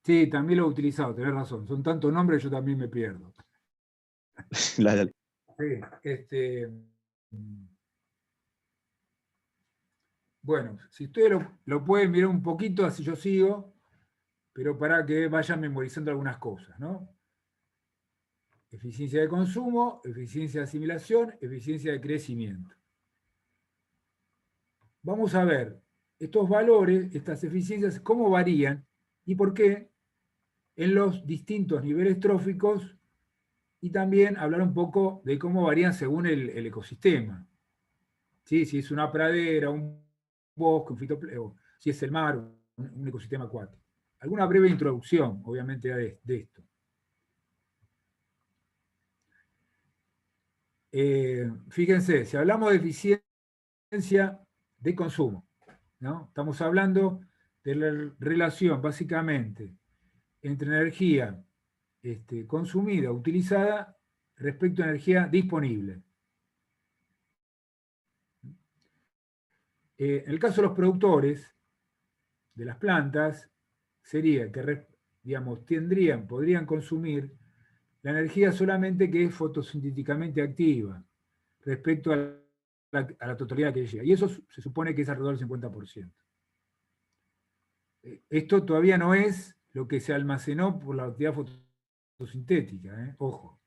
Sí, también lo he utilizado, tenés razón. Son tantos nombres, yo también me pierdo. Dale. Sí, bueno, si ustedes lo pueden mirar un poquito, así yo sigo, pero para que vayan memorizando algunas cosas, ¿no? Eficiencia de consumo, eficiencia de asimilación, eficiencia de crecimiento. Vamos a ver estos valores, estas eficiencias, cómo varían y por qué en los distintos niveles tróficos, y también hablar un poco de cómo varían según el ecosistema. ¿Sí? Si es una pradera, un bosque, un fitoplancton, si es el mar, un ecosistema acuático. Alguna breve introducción, obviamente, de esto. Fíjense, si hablamos de eficiencia de consumo, ¿no? Estamos hablando de la relación, básicamente, entre energía consumida, utilizada, respecto a energía disponible. En el caso de los productores de las plantas, sería que, digamos, podrían consumir la energía solamente que es fotosintéticamente activa, respecto a la totalidad que llega. Y eso se supone que es alrededor del 50%. Esto todavía no es lo que se almacenó por la actividad fotosintética, ojo.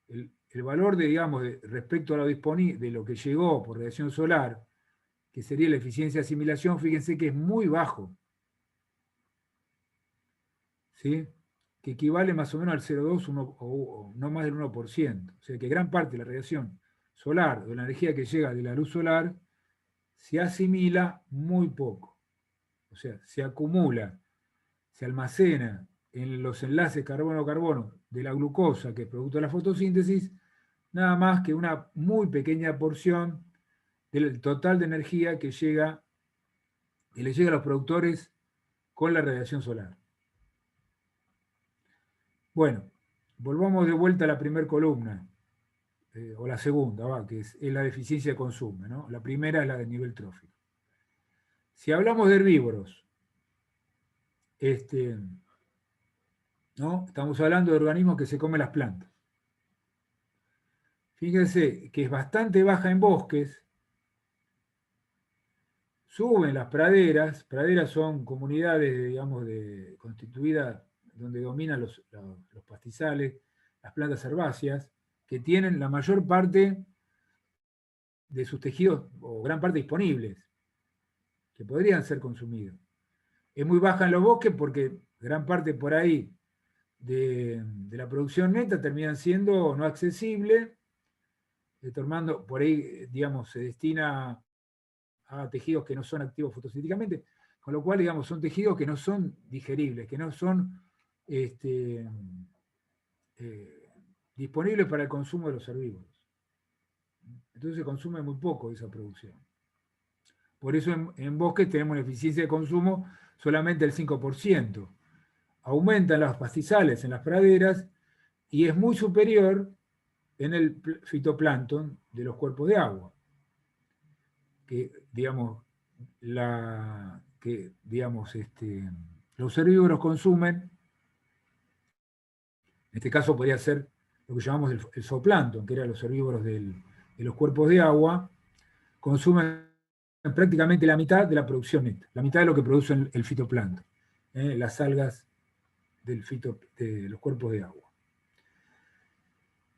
El valor digamos, respecto a lo disponible, de lo que llegó por radiación solar, que sería la eficiencia de asimilación, fíjense que es muy bajo. ¿Sí? Que equivale más o menos al 0,2 o no más del 1%. O sea que gran parte de la radiación solar, de la energía que llega de la luz solar, se asimila muy poco. O sea, se acumula, se almacena en los enlaces carbono-carbono de la glucosa, que es producto de la fotosíntesis, nada más que una muy pequeña porción del total de energía que le llega a los productores con la radiación solar. Bueno, volvamos de vuelta a la primera columna, o la segunda, que es la de eficiencia de consumo, ¿no? La primera es la de nivel trófico. Si hablamos de herbívoros, ¿no? Estamos hablando de organismos que se comen las plantas. Fíjense que es bastante baja en bosques, suben las praderas son comunidades, digamos, constituidas donde dominan los pastizales, las plantas herbáceas, que tienen la mayor parte de sus tejidos, o gran parte disponibles, que podrían ser consumidos. Es muy baja en los bosques porque gran parte por ahí de la producción neta terminan siendo no accesibles, tomando por ahí, digamos, se destina a tejidos que no son activos fotosintéticamente, con lo cual, digamos, son tejidos que no son digeribles, que no son disponibles para el consumo de los herbívoros. Entonces se consume muy poco de esa producción. Por eso en bosques tenemos una eficiencia de consumo solamente del 5%. Aumentan los pastizales en las praderas y es muy superior en el fitoplancton de los cuerpos de agua. Que, digamos, los herbívoros consumen, en este caso podría ser lo que llamamos el zooplancton, que eran los herbívoros de los cuerpos de agua, consumen prácticamente la mitad de la producción neta, la mitad de lo que produce el fitoplancton, las algas de los cuerpos de agua.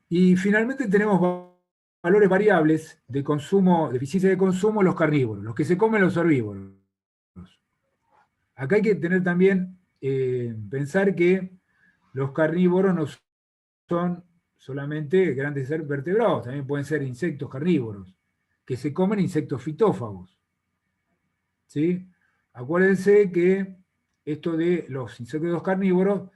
Y finalmente tenemos valores variables de consumo, de eficiencia de consumo, los carnívoros, los que se comen los herbívoros. Acá hay que tener también, pensar que los carnívoros no son solamente grandes vertebrados, también pueden ser insectos carnívoros, que se comen insectos fitófagos. ¿Sí? Acuérdense que esto de los insectos carnívoros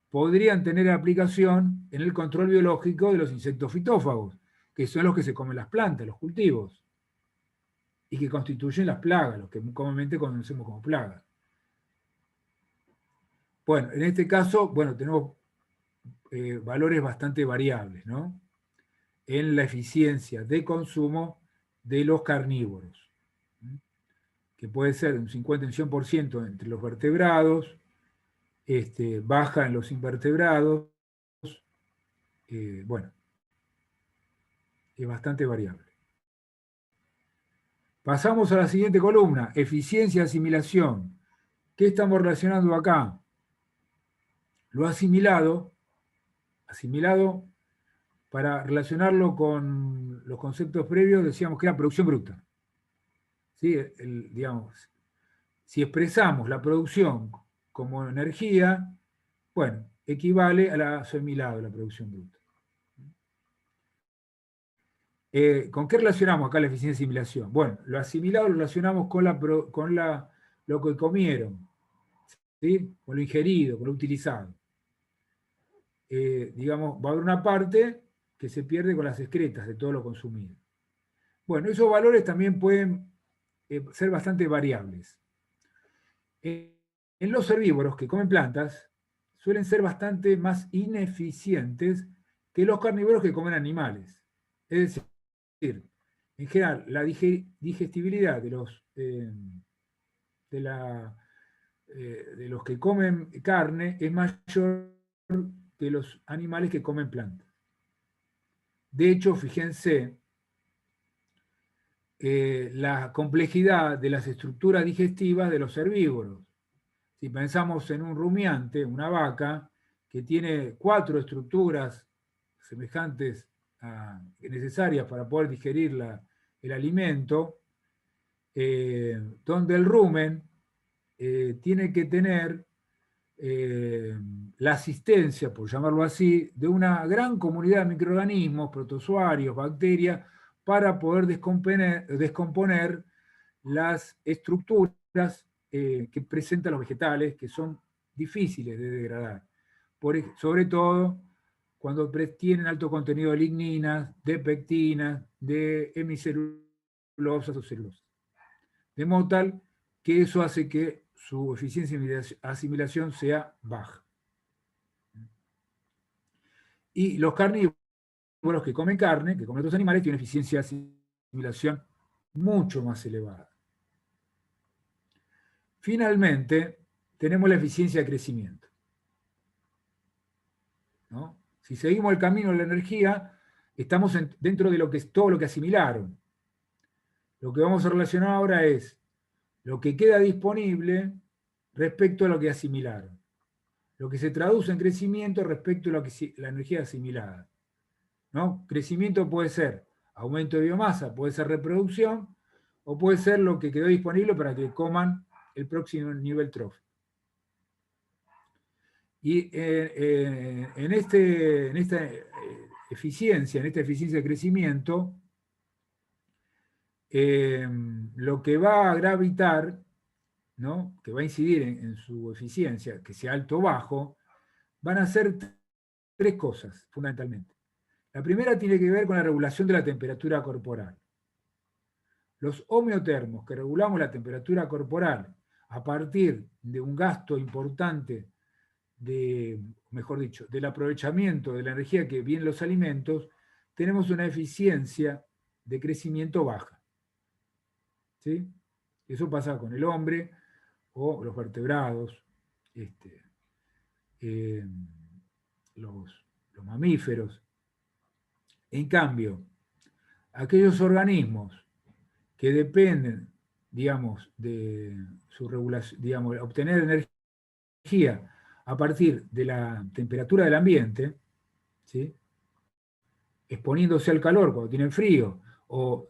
podrían tener aplicación en el control biológico de los insectos fitófagos, que son los que se comen las plantas, los cultivos, y que constituyen las plagas, los que comúnmente conocemos como plagas. Bueno, en este caso, bueno, tenemos valores bastante variables, ¿no? En la eficiencia de consumo de los carnívoros, que puede ser un 50 y un 100% entre los vertebrados, baja en los invertebrados, bueno, es bastante variable. Pasamos a la siguiente columna, eficiencia de asimilación. ¿Qué estamos relacionando acá? Lo asimilado, para relacionarlo con los conceptos previos, decíamos que era producción bruta. ¿Sí? Digamos, si expresamos la producción como energía, bueno, equivale a la asimilado, la producción bruta. ¿Con qué relacionamos acá la eficiencia de asimilación? Bueno, lo asimilado lo relacionamos con lo que comieron, ¿sí? Con lo ingerido, con lo utilizado. Digamos, va a haber una parte que se pierde con las excretas de todo lo consumido. Bueno, esos valores también pueden ser bastante variables. En los herbívoros que comen plantas, suelen ser bastante más ineficientes que los carnívoros que comen animales. Es decir, en general, la digestibilidad de los que comen carne es mayor que los animales que comen plantas. De hecho, fíjense, la complejidad de las estructuras digestivas de los herbívoros. Si pensamos en un rumiante, una vaca, que tiene 4 estructuras semejantes necesarias para poder digerir el alimento, donde el rumen tiene que tener la asistencia, por llamarlo así, de una gran comunidad de microorganismos, protozoarios, bacterias, para poder descomponer las estructuras que presentan los vegetales, que son difíciles de degradar. Sobre todo cuando tienen alto contenido de ligninas, de pectinas, de hemicelulosas o celulosas. De modo tal que eso hace que su eficiencia de asimilación sea baja. Y los carnívoros que comen carne, que comen otros animales, tienen eficiencia de asimilación mucho más elevada. Finalmente, tenemos la eficiencia de crecimiento, ¿no? Si seguimos el camino de la energía, estamos dentro de todo lo que asimilaron. Lo que vamos a relacionar ahora es lo que queda disponible respecto a lo que asimilaron. Lo que se traduce en crecimiento respecto a la energía asimilada, ¿no? Crecimiento puede ser aumento de biomasa, puede ser reproducción, o puede ser lo que quedó disponible para que coman el próximo nivel trófico. Y en esta eficiencia de crecimiento, lo que va a gravitar, ¿no? Que va a incidir en su eficiencia, que sea alto o bajo, van a ser tres cosas, fundamentalmente. La primera tiene que ver con la regulación de la temperatura corporal. Los homeotermos, que regulamos la temperatura corporal a partir de un gasto importante mejor dicho, del aprovechamiento de la energía que vienen los alimentos, tenemos una eficiencia de crecimiento baja. ¿Sí? Eso pasa con el hombre o los vertebrados, los mamíferos. En cambio, aquellos organismos que dependen, digamos, de su regulación, digamos, obtener energía a partir de la temperatura del ambiente, ¿sí? Exponiéndose al calor cuando tienen frío, o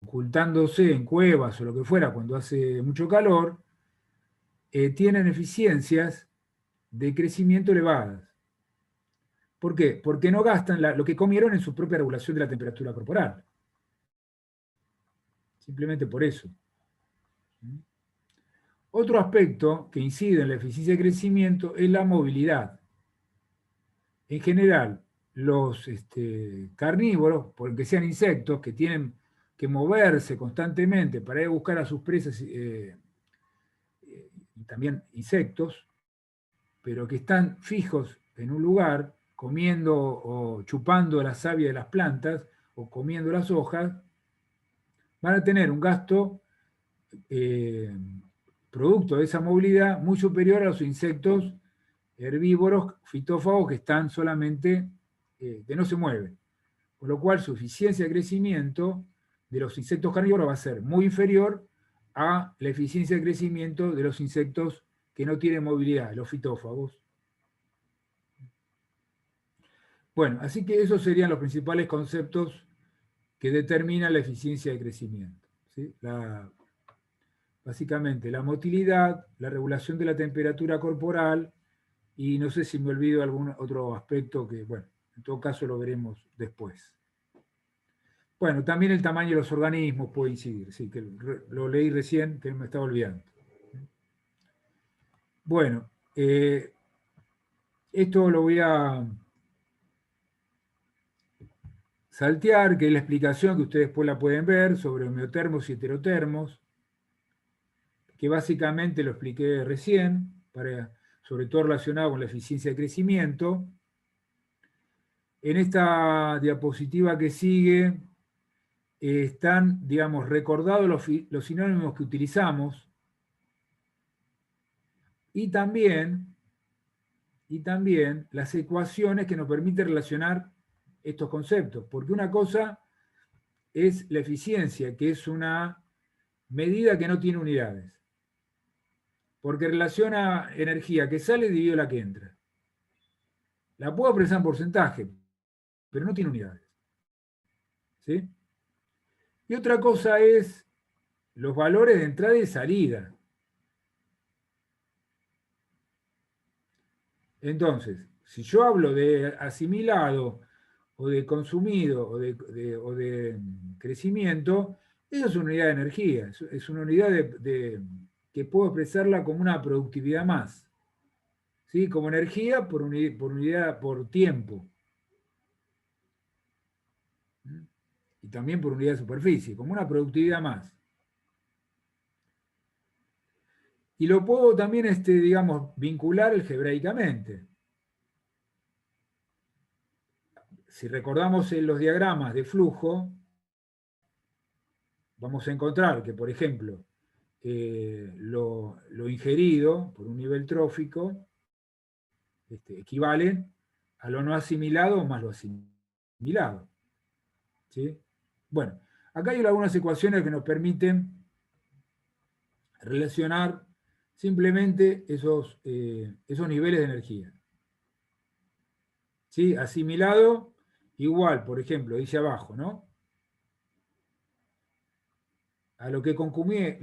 ocultándose en cuevas o lo que fuera cuando hace mucho calor, tienen eficiencias de crecimiento elevadas. ¿Por qué? Porque no gastan lo que comieron en su propia regulación de la temperatura corporal. Simplemente por eso. Otro aspecto que incide en la eficiencia de crecimiento es la movilidad. En general, los carnívoros, porque sean insectos, que tienen que moverse constantemente para ir a buscar a sus presas, y también insectos, pero que están fijos en un lugar, comiendo o chupando la savia de las plantas, o comiendo las hojas, van a tener un gasto producto de esa movilidad muy superior a los insectos herbívoros, fitófagos, que están solamente, que no se mueven. Con lo cual su eficiencia de crecimiento de los insectos carnívoros va a ser muy inferior a la eficiencia de crecimiento de los insectos que no tienen movilidad, los fitófagos. Bueno, así que esos serían los principales conceptos que determinan la eficiencia de crecimiento, ¿sí? Básicamente la motilidad, la regulación de la temperatura corporal, y no sé si me olvido algún otro aspecto que, bueno, en todo caso lo veremos después. Bueno, también el tamaño de los organismos puede incidir, sí, que lo leí recién, que me estaba olvidando. Bueno, esto lo voy a saltear, que es la explicación que ustedes después la pueden ver sobre homeotermos y heterotermos, que básicamente lo expliqué recién, sobre todo relacionado con la eficiencia de crecimiento. En esta diapositiva que sigue están, digamos, recordados los sinónimos que utilizamos, y también las ecuaciones que nos permiten relacionar estos conceptos, porque una cosa es la eficiencia, que es una medida que no tiene unidades, porque relaciona energía que sale dividido la que entra. La puedo expresar en porcentaje, pero no tiene unidades. ¿Sí? Y otra cosa es los valores de entrada y salida. Entonces, si yo hablo de asimilado, o de consumido, o de crecimiento, eso es una unidad de energía, es una unidad que puedo expresarla como una productividad más. ¿Sí? Como energía por unidad, por tiempo. Y también por unidad de superficie, como una productividad más. Y lo puedo también, digamos, vincular algebraicamente. Si recordamos en los diagramas de flujo, vamos a encontrar que, por ejemplo, lo ingerido por un nivel trófico equivale a lo no asimilado más lo asimilado. ¿Sí? Bueno, acá hay algunas ecuaciones que nos permiten relacionar simplemente esos niveles de energía. ¿Sí? Asimilado igual, por ejemplo, dice abajo, ¿no? A lo que comieron,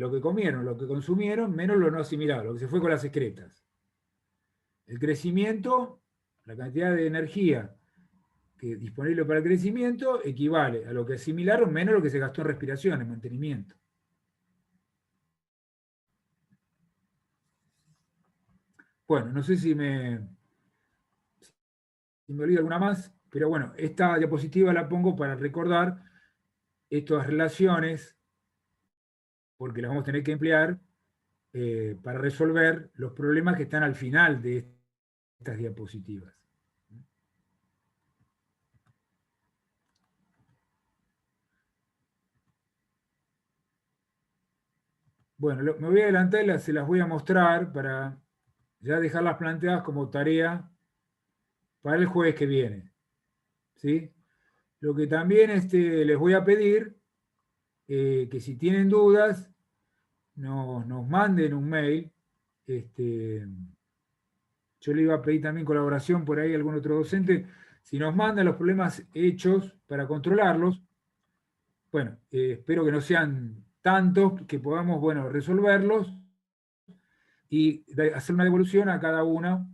lo que consumieron, menos lo no asimilado, lo que se fue con las excretas. El crecimiento, la cantidad de energía que disponible para el crecimiento, equivale a lo que asimilaron menos lo que se gastó en respiración, en mantenimiento. Bueno, no sé si me si me olvido alguna más, pero bueno, esta diapositiva la pongo para recordar estas relaciones, porque las vamos a tener que emplear para resolver los problemas que están al final de estas diapositivas. Bueno, me voy a adelantar y se las voy a mostrar para ya dejarlas planteadas como tarea para el jueves que viene. ¿Sí? Lo que también les voy a pedir, que si tienen dudas, nos manden un mail. Yo le iba a pedir también colaboración por ahí a algún otro docente. Si nos mandan los problemas hechos para controlarlos, bueno, espero que no sean tantos, que podamos, bueno, resolverlos y hacer una devolución a cada uno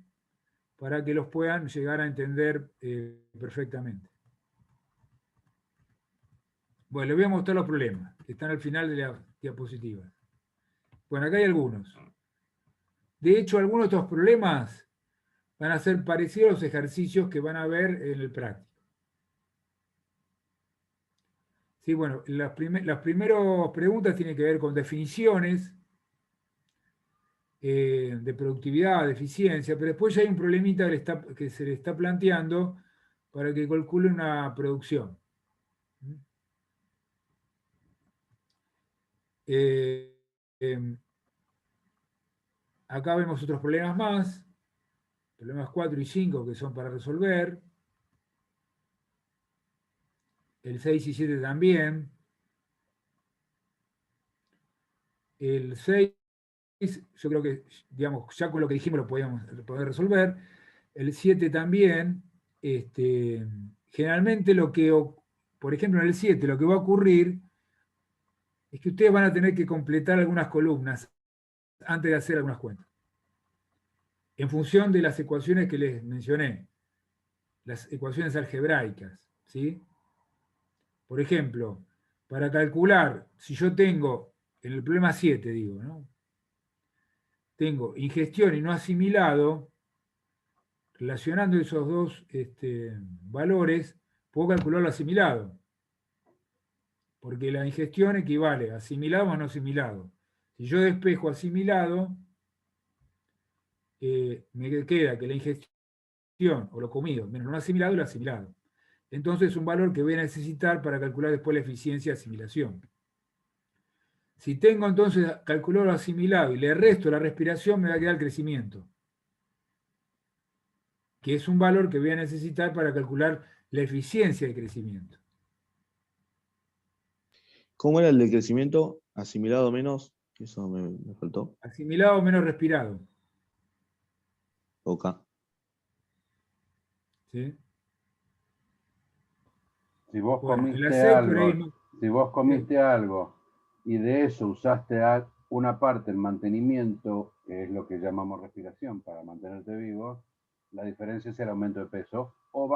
para que los puedan llegar a entender perfectamente. Bueno, les voy a mostrar los problemas, que están al final de la diapositiva. Bueno, acá hay algunos. De hecho, algunos de estos problemas van a ser parecidos a los ejercicios que van a ver en el práctico. Sí, bueno, las primeras preguntas tienen que ver con definiciones de productividad, de eficiencia, pero después ya hay un problemita que se le está planteando para que calcule una producción. Acá vemos otros problemas más, problemas 4 y 5 que son para resolver. El 6 y 7 también. El 6, yo creo que, digamos, ya con lo que dijimos lo podemos poder resolver. El 7 también. Generalmente por ejemplo, en el 7 lo que va a ocurrir es que ustedes van a tener que completar algunas columnas antes de hacer algunas cuentas. En función de las ecuaciones que les mencioné, las ecuaciones algebraicas, ¿sí? Por ejemplo, para calcular, si yo tengo, en el problema 7 digo, ¿no? Tengo ingestión y no asimilado, relacionando esos dos valores, puedo calcular lo asimilado. Porque la ingestión equivale a asimilado más no asimilado. Si yo despejo asimilado, me queda que la ingestión, o lo comido, menos lo no asimilado, lo asimilado. Entonces es un valor que voy a necesitar para calcular después la eficiencia de asimilación. Si tengo entonces calculado lo asimilado y le resto la respiración, me va a quedar el crecimiento, que es un valor que voy a necesitar para calcular la eficiencia de crecimiento. ¿Cómo era el de crecimiento? Asimilado menos, eso me faltó. Asimilado menos respirado. Ok. ¿Sí? Si vos Bueno, comiste el ACEP, por ahí algo, si vos comiste algo y de eso usaste una parte en mantenimiento, que es lo que llamamos respiración para mantenerte vivo, la diferencia es el aumento de peso o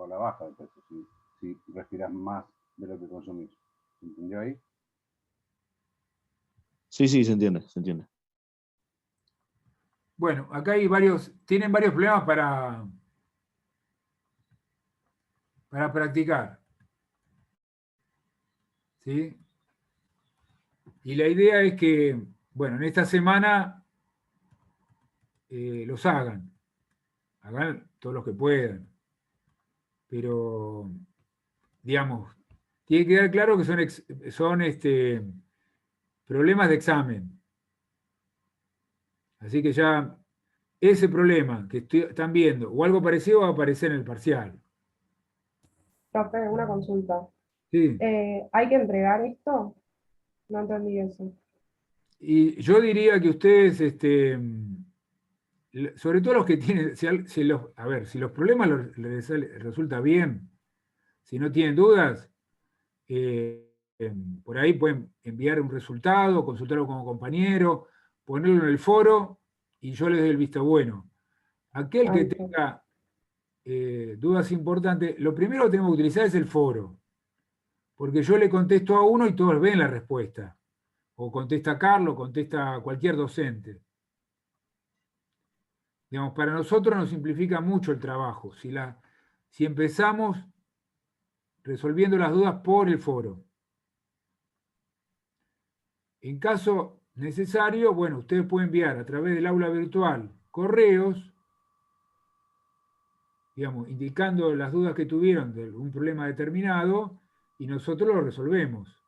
la baja de peso, si respiras más de lo que consumís. ¿Se entendió ahí? Sí, se entiende, se entiende. Bueno, acá tienen varios problemas para practicar. ¿Sí? Y la idea es que, bueno, en esta semana los hagan todos los que puedan. Pero, digamos, tiene que quedar claro que son problemas de examen. Así que ya ese problema que están viendo o algo parecido va a aparecer en el parcial. Profe, una consulta. Sí. ¿Hay que entregar esto? No entendí eso. Y yo diría que ustedes, sobre todo los que tienen, a ver, si los problemas les resulta bien, si no tienen dudas, por ahí pueden enviar un resultado, consultarlo como compañero, ponerlo en el foro y yo les doy el visto bueno. Aquel que tenga dudas importantes, lo primero que tenemos que utilizar es el foro, porque yo le contesto a uno y todos ven la respuesta. O contesta Carlos, contesta cualquier docente. Digamos, para nosotros nos simplifica mucho el trabajo. Si si empezamos resolviendo las dudas por el foro. En caso necesario, bueno, ustedes pueden enviar a través del aula virtual correos, digamos, indicando las dudas que tuvieron de algún problema determinado y nosotros lo resolvemos.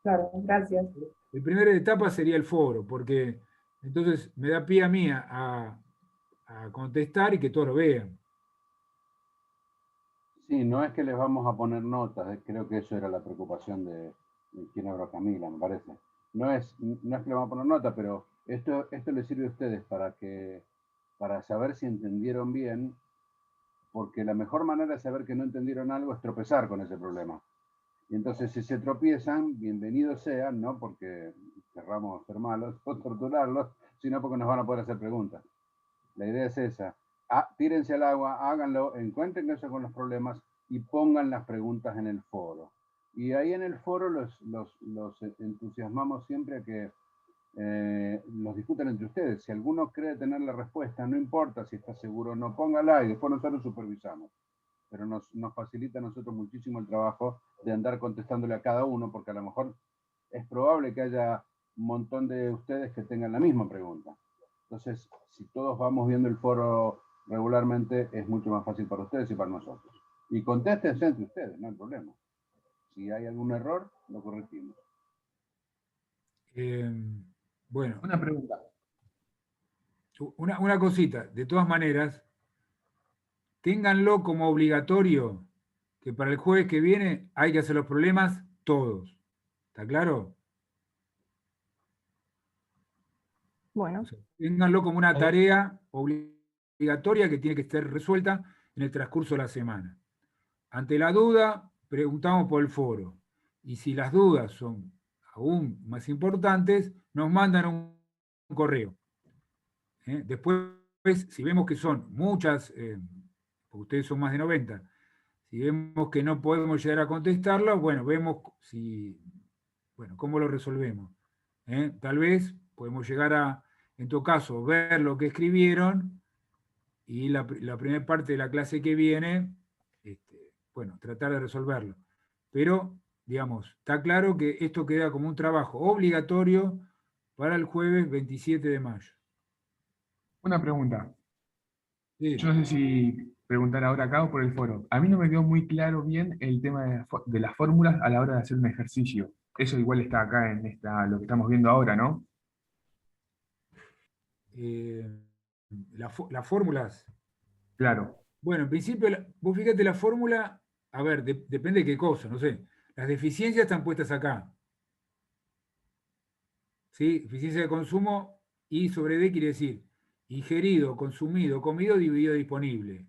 Claro, gracias. La primera etapa sería el foro, porque entonces me da pie a mí a contestar y que todos lo vean. Sí, no es que les vamos a poner notas, creo que eso era la preocupación de quien habló, Camila, me parece. No es que le vamos a poner nota, pero esto les sirve a ustedes para saber si entendieron bien, porque la mejor manera de saber que no entendieron algo es tropezar con ese problema. Y entonces, si se tropiezan, bienvenidos sean, no porque querramos ser malos o torturarlos, sino porque nos van a poder hacer preguntas. La idea es esa. Tírense al agua, háganlo, encuentren eso con los problemas y pongan las preguntas en el foro. Y ahí en el foro los entusiasmamos siempre a que los discutan entre ustedes. Si alguno cree tener la respuesta, no importa si está seguro o no, póngala y después nosotros supervisamos. Pero nos facilita a nosotros muchísimo el trabajo de andar contestándole a cada uno, porque a lo mejor es probable que haya un montón de ustedes que tengan la misma pregunta. Entonces, si todos vamos viendo el foro regularmente, es mucho más fácil para ustedes y para nosotros. Y contéstense entre ustedes, no hay problema. Si hay algún error, lo corregimos. Bueno, Una pregunta. una cosita, de todas maneras, ténganlo como obligatorio que para el jueves que viene hay que hacer los problemas todos. ¿Está claro? Bueno, O sea, ténganlo como una tarea obligatoria que tiene que ser resuelta en el transcurso de la semana. Ante la duda, preguntamos por el foro. Y si las dudas son aún más importantes, nos mandan un correo. Después, si vemos que son muchas, porque ustedes son más de 90, si vemos que no podemos llegar a contestarlo, bueno, vemos cómo lo resolvemos. Tal vez podemos llegar a, en todo caso, ver lo que escribieron y la primera parte de la clase que viene, tratar de resolverlo. Pero, digamos, está claro que esto queda como un trabajo obligatorio para el jueves 27 de mayo. Una pregunta. Sí. Yo no sé si preguntar ahora acá o por el foro. A mí no me quedó muy claro bien el tema de las fórmulas a la hora de hacer un ejercicio. Eso igual está acá en lo que estamos viendo ahora, ¿no? Las fórmulas. Claro. Bueno, en principio, vos fíjate la fórmula, a ver, depende de qué cosa, no sé. Las deficiencias están puestas acá. ¿Sí? Eficiencia de consumo, I sobre D quiere decir ingerido, consumido, comido, dividido, disponible.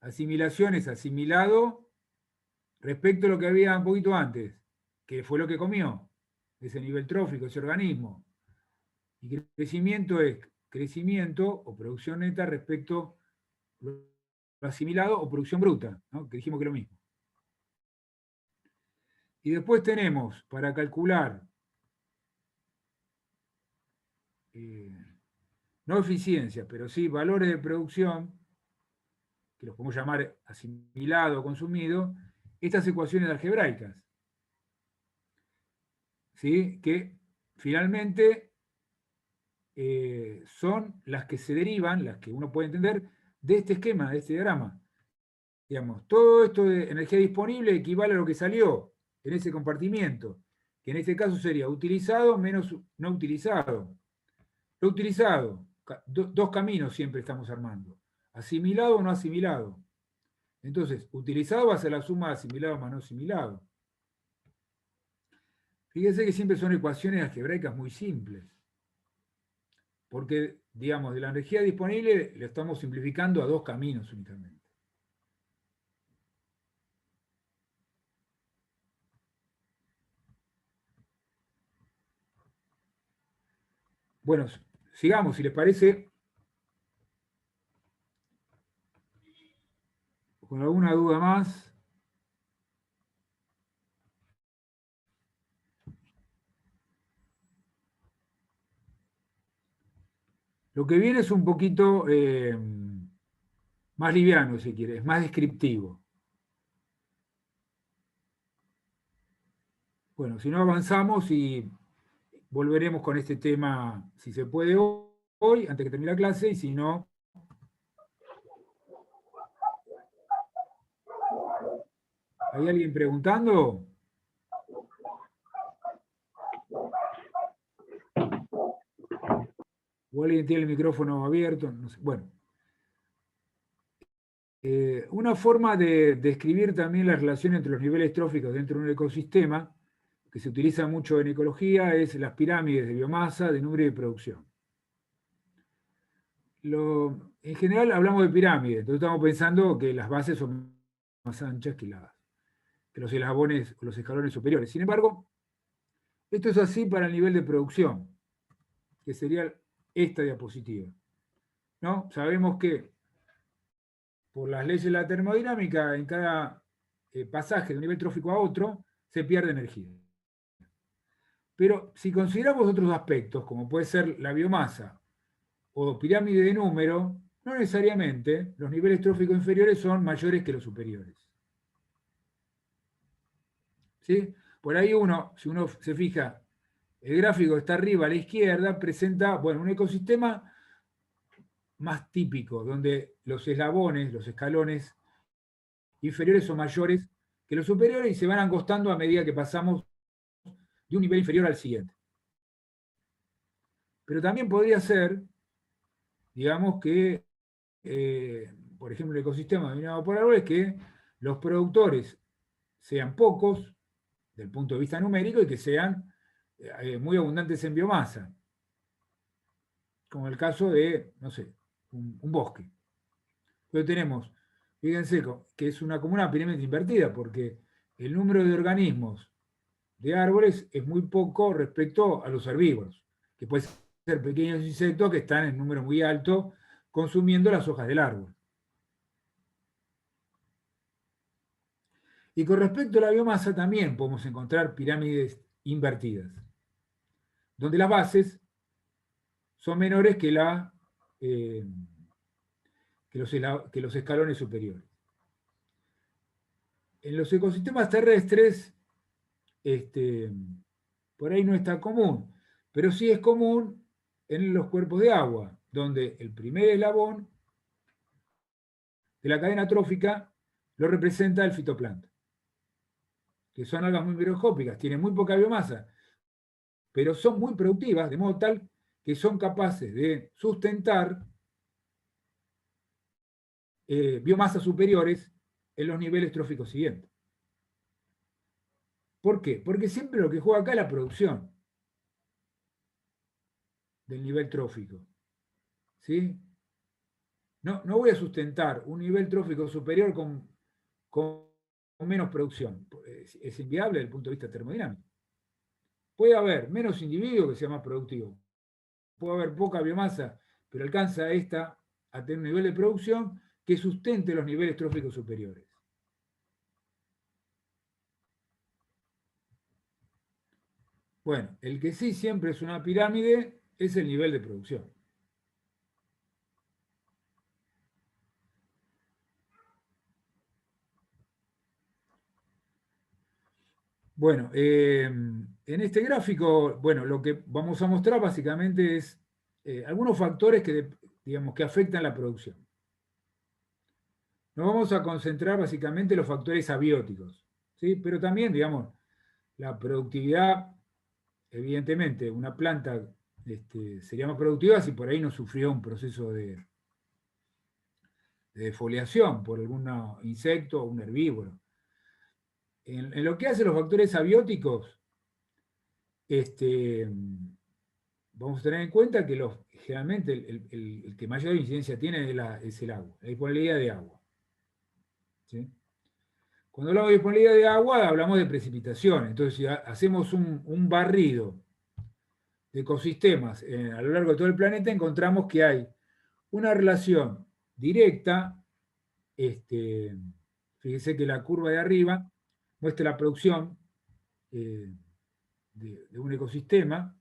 Asimilación es asimilado respecto a lo que había un poquito antes, que fue lo que comió, ese nivel trófico, ese organismo. Y crecimiento es crecimiento o producción neta respecto a lo asimilado o producción bruta, ¿no? Que dijimos que es lo mismo. Y después tenemos, para calcular, no eficiencia, pero sí valores de producción, que los podemos llamar asimilado o consumido, estas ecuaciones algebraicas, ¿sí? Que finalmente son las que se derivan, las que uno puede entender, de este esquema, de este diagrama. Digamos, todo esto de energía disponible equivale a lo que salió en ese compartimiento, que en este caso sería utilizado menos no utilizado. Lo utilizado, dos caminos siempre estamos armando, asimilado o no asimilado. Entonces, utilizado va a ser la suma de asimilado más no asimilado. Fíjense que siempre son ecuaciones algebraicas muy simples, porque, digamos, de la energía disponible lo estamos simplificando a dos caminos únicamente. Bueno, sigamos, si les parece, con alguna duda más. Lo que viene es un poquito más liviano, si quiere, es más descriptivo. Bueno, si no avanzamos y volveremos con este tema, si se puede hoy, antes que termine la clase, y si no... ¿Hay alguien preguntando? ¿O alguien tiene el micrófono abierto? No sé. Bueno. Una forma de describir también la relación entre los niveles tróficos dentro de un ecosistema, que se utiliza mucho en ecología, es las pirámides de biomasa, de número y de producción. En general hablamos de pirámides, entonces estamos pensando que las bases son más anchas que los eslabones o los escalones superiores. Sin embargo, esto es así para el nivel de producción, que sería esta diapositiva, ¿no? Sabemos que por las leyes de la termodinámica, en cada pasaje de un nivel trófico a otro, se pierde energía. Pero si consideramos otros aspectos, como puede ser la biomasa o pirámide de número, no necesariamente los niveles tróficos inferiores son mayores que los superiores. ¿Sí? Por ahí si uno se fija, el gráfico que está arriba a la izquierda presenta, bueno, un ecosistema más típico, donde los eslabones, los escalones inferiores son mayores que los superiores y se van angostando a medida que pasamos de un nivel inferior al siguiente. Pero también podría ser, digamos que, por ejemplo, el ecosistema dominado por árboles, que los productores sean pocos, del punto de vista numérico, y que sean muy abundantes en biomasa. Como el caso de, no sé, un bosque. Pero tenemos, fíjense, que es como una pirámide invertida, porque el número de organismos de árboles es muy poco respecto a los herbívoros, que pueden ser pequeños insectos que están en número muy alto consumiendo las hojas del árbol. Y con respecto a la biomasa también podemos encontrar pirámides invertidas, donde las bases son menores que los escalones superiores. En los ecosistemas terrestres, por ahí no es tan común, pero sí es común en los cuerpos de agua, donde el primer eslabón de la cadena trófica lo representa el fitoplancton, que son algas muy microscópicas, tienen muy poca biomasa, pero son muy productivas, de modo tal que son capaces de sustentar biomasas superiores en los niveles tróficos siguientes. ¿Por qué? Porque siempre lo que juega acá es la producción del nivel trófico. ¿Sí? No voy a sustentar un nivel trófico superior con menos producción. Es inviable desde el punto de vista termodinámico. Puede haber menos individuos que sean más productivos. Puede haber poca biomasa, pero alcanza a tener un nivel de producción que sustente los niveles tróficos superiores. Bueno, el que sí siempre es una pirámide es el nivel de producción. Bueno, en este gráfico, bueno, lo que vamos a mostrar básicamente es algunos factores que afectan la producción. Nos vamos a concentrar básicamente en los factores abióticos, ¿sí? Pero también, digamos, la productividad, evidentemente, una planta sería más productiva si por ahí no sufrió un proceso de defoliación por algún insecto o un herbívoro. En lo que hace los factores abióticos, vamos a tener en cuenta que generalmente el que mayor incidencia tiene es el agua, la disponibilidad de agua. ¿Sí? Cuando hablamos de disponibilidad de agua, hablamos de precipitación. Entonces, si hacemos un barrido de ecosistemas a lo largo de todo el planeta, encontramos que hay una relación directa. Fíjese que la curva de arriba muestra la producción de un ecosistema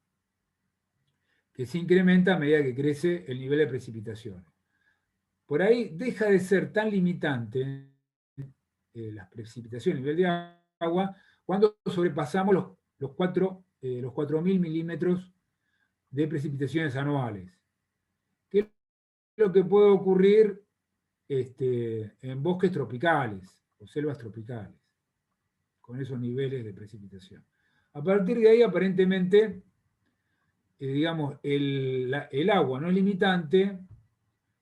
que se incrementa a medida que crece el nivel de precipitación. por ahí deja de ser tan limitante las precipitaciones a nivel de agua cuando sobrepasamos los 4.000 milímetros de precipitaciones anuales. ¿Qué es lo que puede ocurrir en bosques tropicales o selvas tropicales, con esos niveles de precipitación? A partir de ahí, aparentemente, digamos, el agua no es limitante,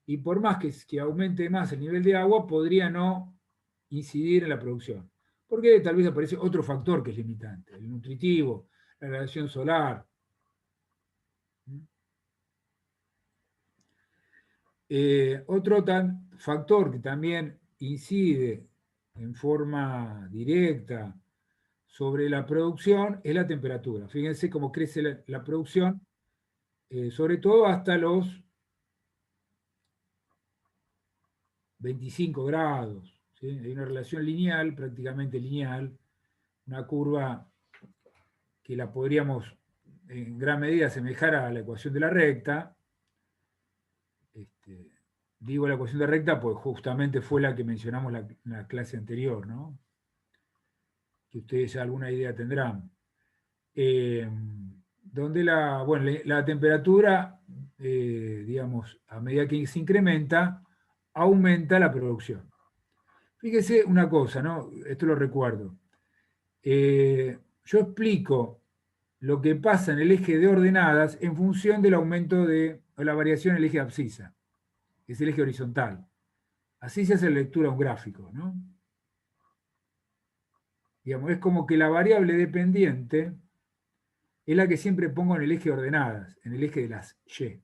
y por más que aumente más el nivel de agua, podría no incidir en la producción. Porque tal vez aparece otro factor que es limitante, el nutritivo, la radiación solar. Otro factor que también incide en forma directa sobre la producción es la temperatura. Fíjense cómo crece la producción, sobre todo hasta los 25 grados. ¿Sí? Hay una relación lineal, prácticamente lineal, una curva que la podríamos en gran medida asemejar a la ecuación de la recta. Digo la ecuación de recta, pues justamente fue la que mencionamos en la clase anterior, ¿no? Que ustedes ya alguna idea tendrán. Donde la temperatura, digamos, a medida que se incrementa, aumenta la producción. Fíjese una cosa, ¿no? Esto lo recuerdo. Yo explico lo que pasa en el eje de ordenadas en función del aumento o la variación en el eje de abscisa, que es el eje horizontal. Así se hace la lectura de un gráfico, ¿no? Digamos, es como que la variable dependiente es la que siempre pongo en el eje de ordenadas, en el eje de las Y.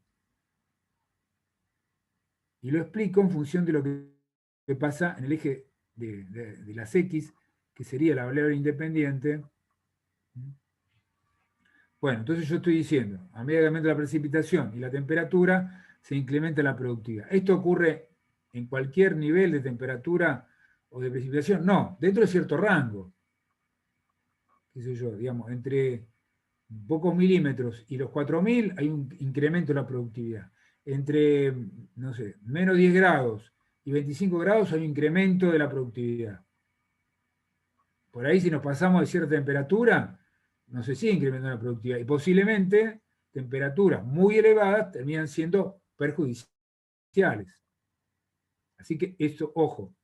Y lo explico en función de lo que pasa en el eje de las X, que sería la variable independiente. Bueno, entonces yo estoy diciendo, a medida que aumenta la precipitación y la temperatura, se incrementa la productividad. ¿Esto ocurre en cualquier nivel de temperatura o de precipitación? No, dentro de cierto rango. Qué sé yo, digamos, entre pocos milímetros y los 4.000 hay un incremento en la productividad. Entre, no sé, menos 10 grados y 25 grados hay un incremento de la productividad. Por ahí si nos pasamos de cierta temperatura, no se sigue incrementando la productividad. Y posiblemente temperaturas muy elevadas terminan siendo perjudiciales. Así que esto, ojo,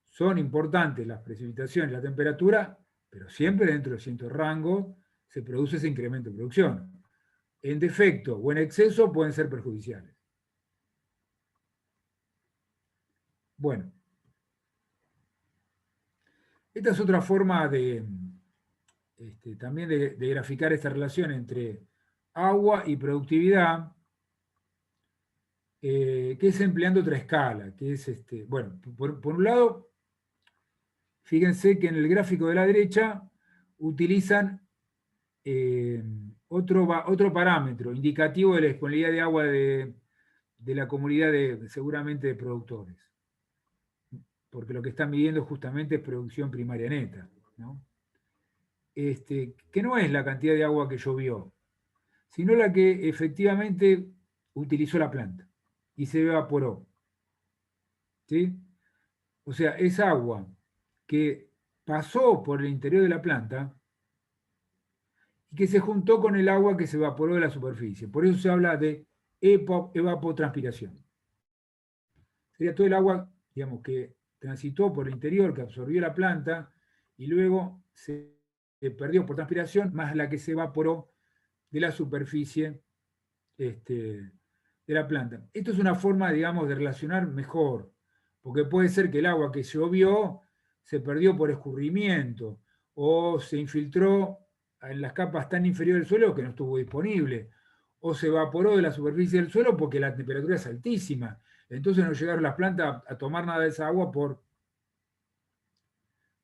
son importantes las precipitaciones y la temperatura, pero siempre dentro de cierto rango se produce ese incremento de producción. En defecto o en exceso pueden ser perjudiciales. Bueno, esta es otra forma también de graficar esta relación entre agua y productividad, que es empleando otra escala, que es, bueno, por un lado, fíjense que en el gráfico de la derecha utilizan otro parámetro indicativo de la disponibilidad de agua de la comunidad seguramente de productores. Porque lo que están midiendo justamente es producción primaria neta, ¿no? Que no es la cantidad de agua que llovió, sino la que efectivamente utilizó la planta y se evaporó. ¿Sí? O sea, es agua que pasó por el interior de la planta y que se juntó con el agua que se evaporó de la superficie. Por eso se habla de evapotranspiración. Sería todo el agua, digamos, que transitó por el interior, que absorbió la planta, y luego se perdió por transpiración, más la que se evaporó de la superficie de la planta. Esto es una forma, digamos, de relacionar mejor, porque puede ser que el agua que llovió se perdió por escurrimiento, o se infiltró en las capas tan inferiores del suelo que no estuvo disponible, o se evaporó de la superficie del suelo porque la temperatura es altísima. Entonces no llegaron las plantas a tomar nada de esa agua por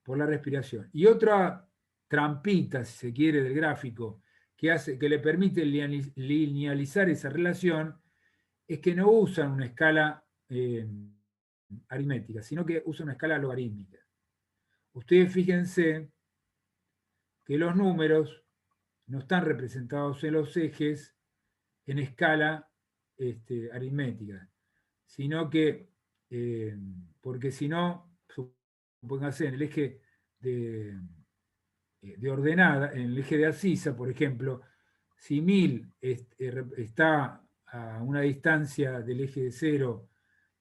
la respiración. Y otra trampita, si se quiere, del gráfico, que le permite linealizar esa relación, es que no usan una escala aritmética, sino que usan una escala logarítmica. Ustedes fíjense que los números no están representados en los ejes en escala aritmética, sino que porque si no, supóngase en el eje de ordenada, en el eje de abscisa, por ejemplo, si 1000 está a una distancia del eje de 0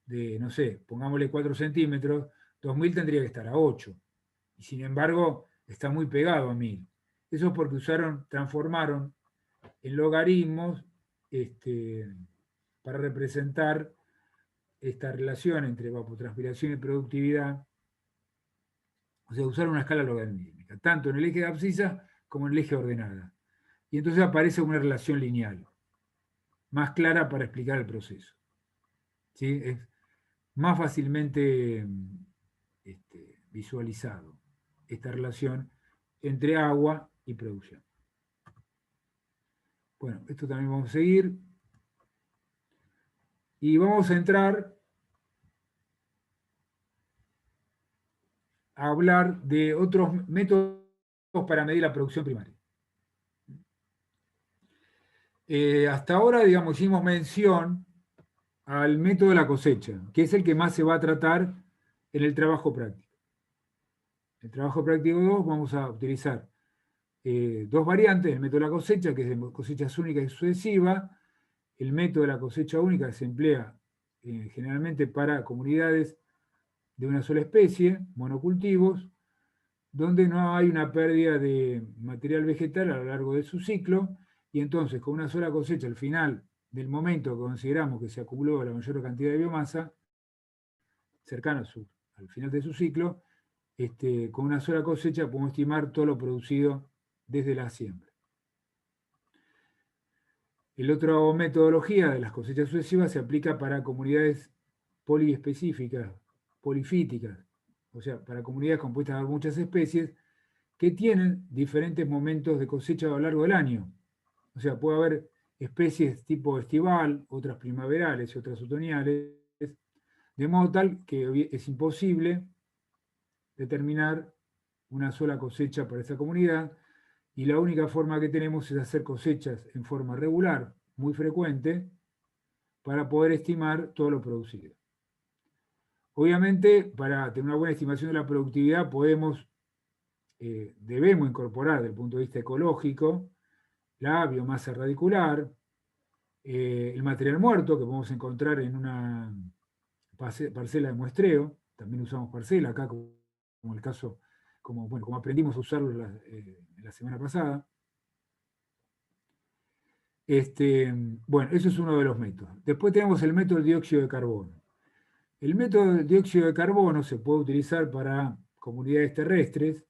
de, no sé, pongámosle 4 centímetros, 2000 tendría que estar a 8. Y sin embargo, está muy pegado a 1000. Eso es porque transformaron en logaritmos para representar esta relación entre evapotranspiración y productividad. O sea, usaron una escala logarítmica, tanto en el eje de abscisa como en el eje ordenada. Y entonces aparece una relación lineal, más clara para explicar el proceso. ¿Sí? Es más fácilmente visualizado esta relación entre agua y producción. Bueno, esto también vamos a seguir. Y vamos a entrar a hablar de otros métodos para medir la producción primaria. Hasta ahora, digamos, hicimos mención al método de la cosecha, que es el que más se va a tratar en el trabajo práctico. En el trabajo práctico 2 vamos a utilizar dos variantes, el método de la cosecha, que es de cosechas únicas y sucesivas, el método de la cosecha única que se emplea generalmente para comunidades de una sola especie, monocultivos, donde no hay una pérdida de material vegetal a lo largo de su ciclo, y entonces con una sola cosecha al final del momento que consideramos que se acumuló la mayor cantidad de biomasa, cercana al final de su ciclo, con una sola cosecha podemos estimar todo lo producido desde la siembra. El otro metodología de las cosechas sucesivas se aplica para comunidades poliespecíficas, polifíticas, o sea, para comunidades compuestas de muchas especies que tienen diferentes momentos de cosecha a lo largo del año. O sea, puede haber especies tipo estival, otras primaverales y otras otoñales, de modo tal que es imposible determinar una sola cosecha para esa comunidad, y la única forma que tenemos es hacer cosechas en forma regular, muy frecuente, para poder estimar todo lo producido. Obviamente, para tener una buena estimación de la productividad, debemos incorporar, desde el punto de vista ecológico, la biomasa radicular, el material muerto que podemos encontrar en una parcela de muestreo. También usamos parcela acá, como el caso, como aprendimos a usarlo la semana pasada. Bueno, eso es uno de los métodos. Después tenemos el método del dióxido de carbono. El método del dióxido de carbono se puede utilizar para comunidades terrestres,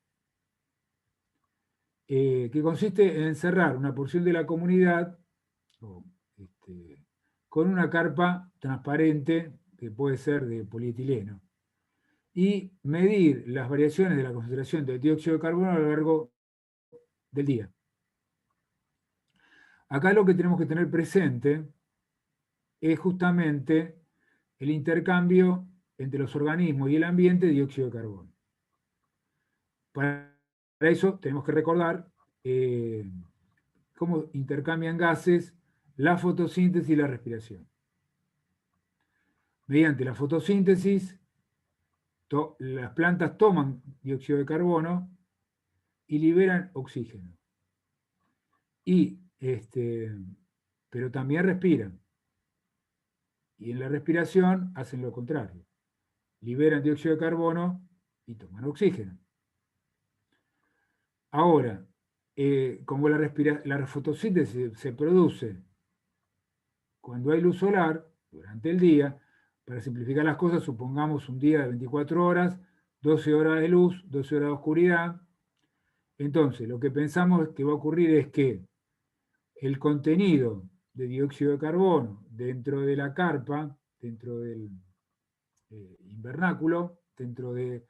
que consiste en encerrar una porción de la comunidad con una carpa transparente, que puede ser de polietileno, y medir las variaciones de la concentración del dióxido de carbono a lo largo del día. Acá lo que tenemos que tener presente es justamente el intercambio entre los organismos y el ambiente de dióxido de carbono. Para eso tenemos que recordar cómo intercambian gases la fotosíntesis y la respiración. Mediante la fotosíntesis, las plantas toman dióxido de carbono y liberan oxígeno. Pero también respiran. Y en la respiración hacen lo contrario. Liberan dióxido de carbono y toman oxígeno. Ahora, como la fotosíntesis se produce cuando hay luz solar, durante el día, para simplificar las cosas, supongamos un día de 24 horas, 12 horas de luz, 12 horas de oscuridad. Entonces, lo que pensamos que va a ocurrir es que el contenido de dióxido de carbono dentro de la carpa, dentro del invernáculo, dentro de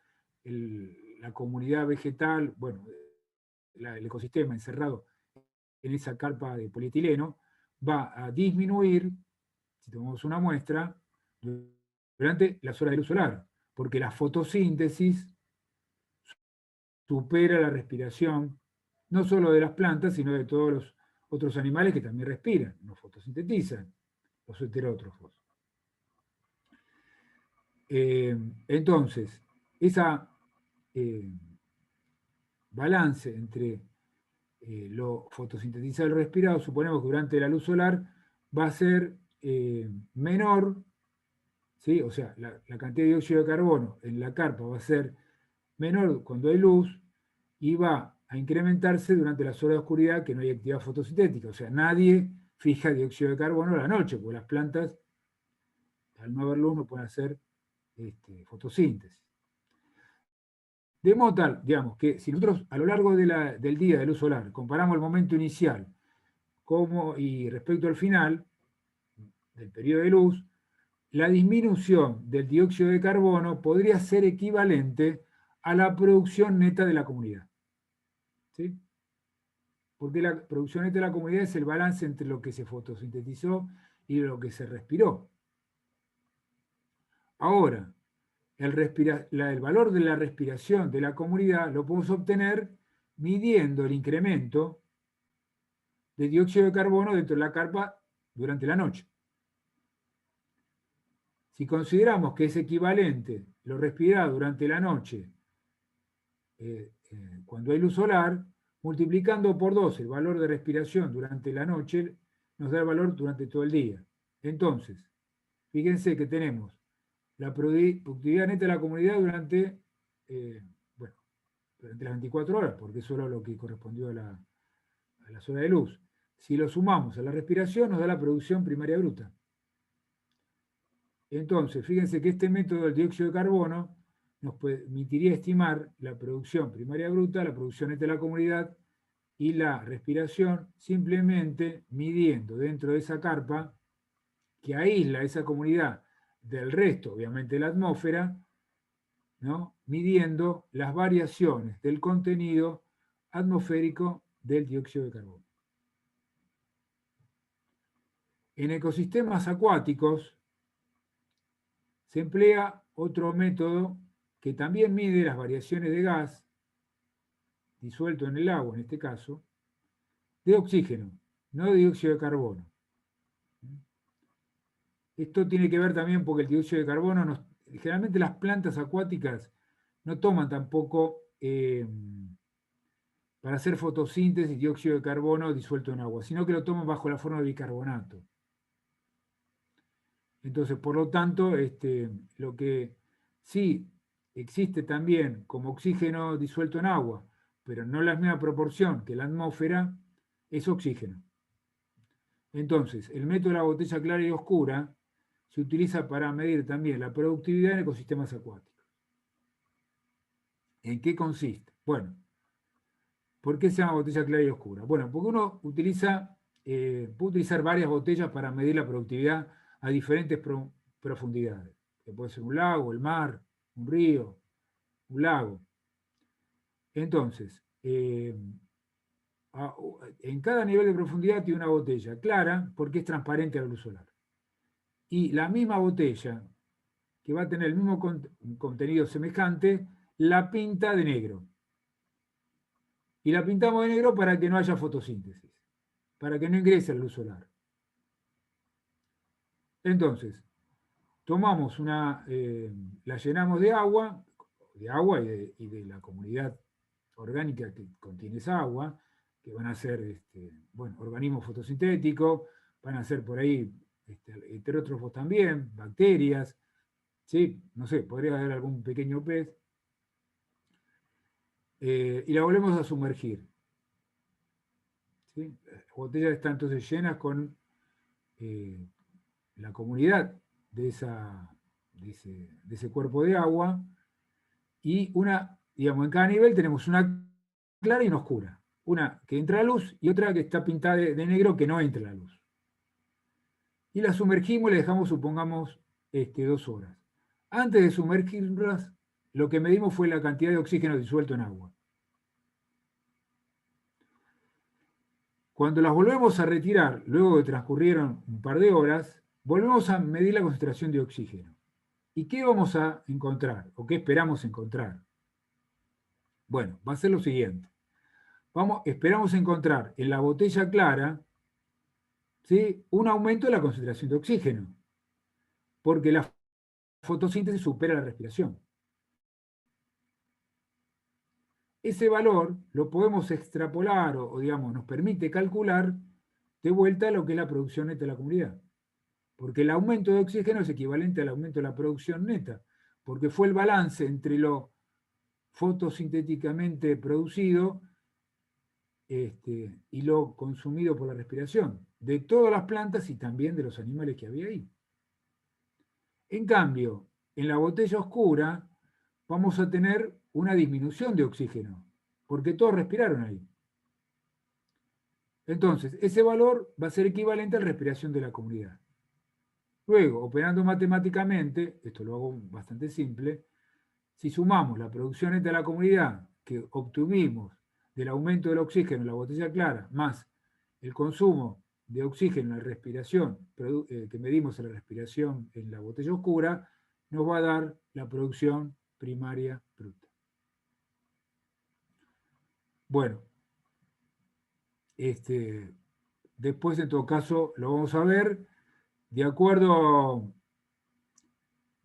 la comunidad vegetal, bueno, el ecosistema encerrado en esa carpa de polietileno, va a disminuir, si tomamos una muestra, durante las horas de luz solar, porque la fotosíntesis supera la respiración, no solo de las plantas, sino de todos los otros animales que también respiran, no fotosintetizan, los heterótrofos. Entonces, esa balance entre lo fotosintetizado y lo respirado, suponemos que durante la luz solar va a ser menor, ¿sí? O sea, la cantidad de dióxido de carbono en la carpa va a ser menor cuando hay luz y va a incrementarse durante las horas de oscuridad que no hay actividad fotosintética. O sea, nadie fija dióxido de carbono a la noche, porque las plantas, al no haber luz, no pueden hacer fotosíntesis. De modo tal, digamos, que si nosotros a lo largo del día de luz solar comparamos el momento inicial y respecto al final del periodo de luz, la disminución del dióxido de carbono podría ser equivalente a la producción neta de la comunidad. ¿Sí? Porque la producción neta de la comunidad es el balance entre lo que se fotosintetizó y lo que se respiró. Ahora, el valor de la respiración de la comunidad lo podemos obtener midiendo el incremento de dióxido de carbono dentro de la carpa durante la noche. Si consideramos que es equivalente lo respirado durante la noche cuando hay luz solar, multiplicando por 2 el valor de respiración durante la noche, nos da el valor durante todo el día. Entonces, fíjense que tenemos la productividad neta de la comunidad durante las 24 horas, porque eso era lo que correspondió a las horas de luz. Si lo sumamos a la respiración, nos da la producción primaria bruta. Entonces, fíjense que este método del dióxido de carbono nos permitiría estimar la producción primaria bruta, la producción neta de la comunidad y la respiración, simplemente midiendo dentro de esa carpa que aísla esa comunidad del resto, obviamente, de la atmósfera, ¿no? Midiendo las variaciones del contenido atmosférico del dióxido de carbono. En ecosistemas acuáticos se emplea otro método que también mide las variaciones de gas disuelto en el agua, en este caso, de oxígeno, no de dióxido de carbono. Esto tiene que ver también porque el dióxido de carbono, generalmente las plantas acuáticas no toman tampoco para hacer fotosíntesis dióxido de carbono disuelto en agua, sino que lo toman bajo la forma de bicarbonato. Entonces, por lo tanto, lo que sí existe también como oxígeno disuelto en agua, pero no en la misma proporción que la atmósfera, es oxígeno. Entonces, el método de la botella clara y oscura se utiliza para medir también la productividad en ecosistemas acuáticos. ¿En qué consiste? Bueno, ¿por qué se llama botella clara y oscura? Bueno, porque uno puede utilizar varias botellas para medir la productividad a diferentes profundidades, que puede ser un lago, el mar, un río, un lago. Entonces, en cada nivel de profundidad tiene una botella clara porque es transparente a la luz solar. Y la misma botella, que va a tener el mismo contenido semejante, la pinta de negro. Y la pintamos de negro para que no haya fotosíntesis, para que no ingrese la luz solar. Entonces, tomamos la llenamos de agua y de la comunidad orgánica que contiene esa agua, que van a ser organismos fotosintéticos, van a ser por ahí heterótrofos también, bacterias, ¿sí? No sé, podría haber algún pequeño pez. Y la volvemos a sumergir. ¿Sí? Las botellas están entonces llenas con la comunidad de ese cuerpo de agua, y digamos, en cada nivel tenemos una clara y una oscura. Una que entra a la luz y otra que está pintada de negro que no entra a la luz. Y la sumergimos y la dejamos, supongamos, 2 horas. Antes de sumergirlas, lo que medimos fue la cantidad de oxígeno disuelto en agua. Cuando las volvemos a retirar, luego que transcurrieron un par de horas, volvemos a medir la concentración de oxígeno. ¿Y qué vamos a encontrar? ¿O qué esperamos encontrar? Bueno, va a ser lo siguiente. Esperamos encontrar en la botella clara, ¿sí?, un aumento de la concentración de oxígeno. Porque la fotosíntesis supera la respiración. Ese valor lo podemos extrapolar o digamos, nos permite calcular de vuelta lo que es la producción neta de la comunidad. Porque el aumento de oxígeno es equivalente al aumento de la producción neta, porque fue el balance entre lo fotosintéticamente producido y lo consumido por la respiración, de todas las plantas y también de los animales que había ahí. En cambio, en la botella oscura vamos a tener una disminución de oxígeno, porque todos respiraron ahí. Entonces, ese valor va a ser equivalente a la respiración de la comunidad. Luego, operando matemáticamente, esto lo hago bastante simple, si sumamos la producción neta de la comunidad que obtuvimos del aumento del oxígeno en la botella clara, más el consumo de oxígeno en la respiración, que medimos en la respiración en la botella oscura, nos va a dar la producción primaria bruta. Bueno, después en todo caso lo vamos a ver de acuerdo,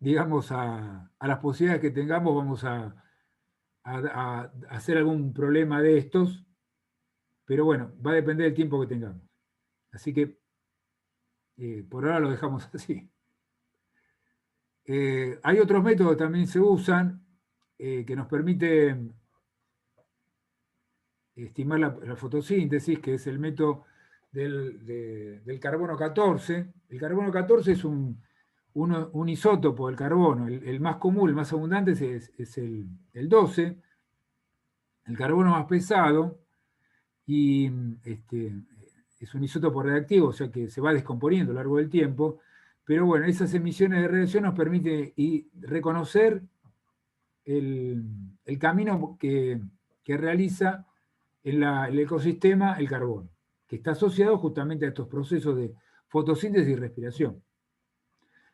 digamos, a las posibilidades que tengamos. Vamos a hacer algún problema de estos, pero bueno, va a depender del tiempo que tengamos. Así que por ahora lo dejamos así. Hay otros métodos que también se usan que nos permiten estimar la fotosíntesis, que es el método del carbono 14. El carbono 14 es un isótopo del carbono. El más común, el más abundante es el 12, el carbono más pesado, y es un isótopo reactivo, o sea que se va descomponiendo a lo largo del tiempo. Pero bueno, esas emisiones de radiación nos permiten reconocer el camino que realiza en el ecosistema el carbono, que está asociado justamente a estos procesos de fotosíntesis y respiración.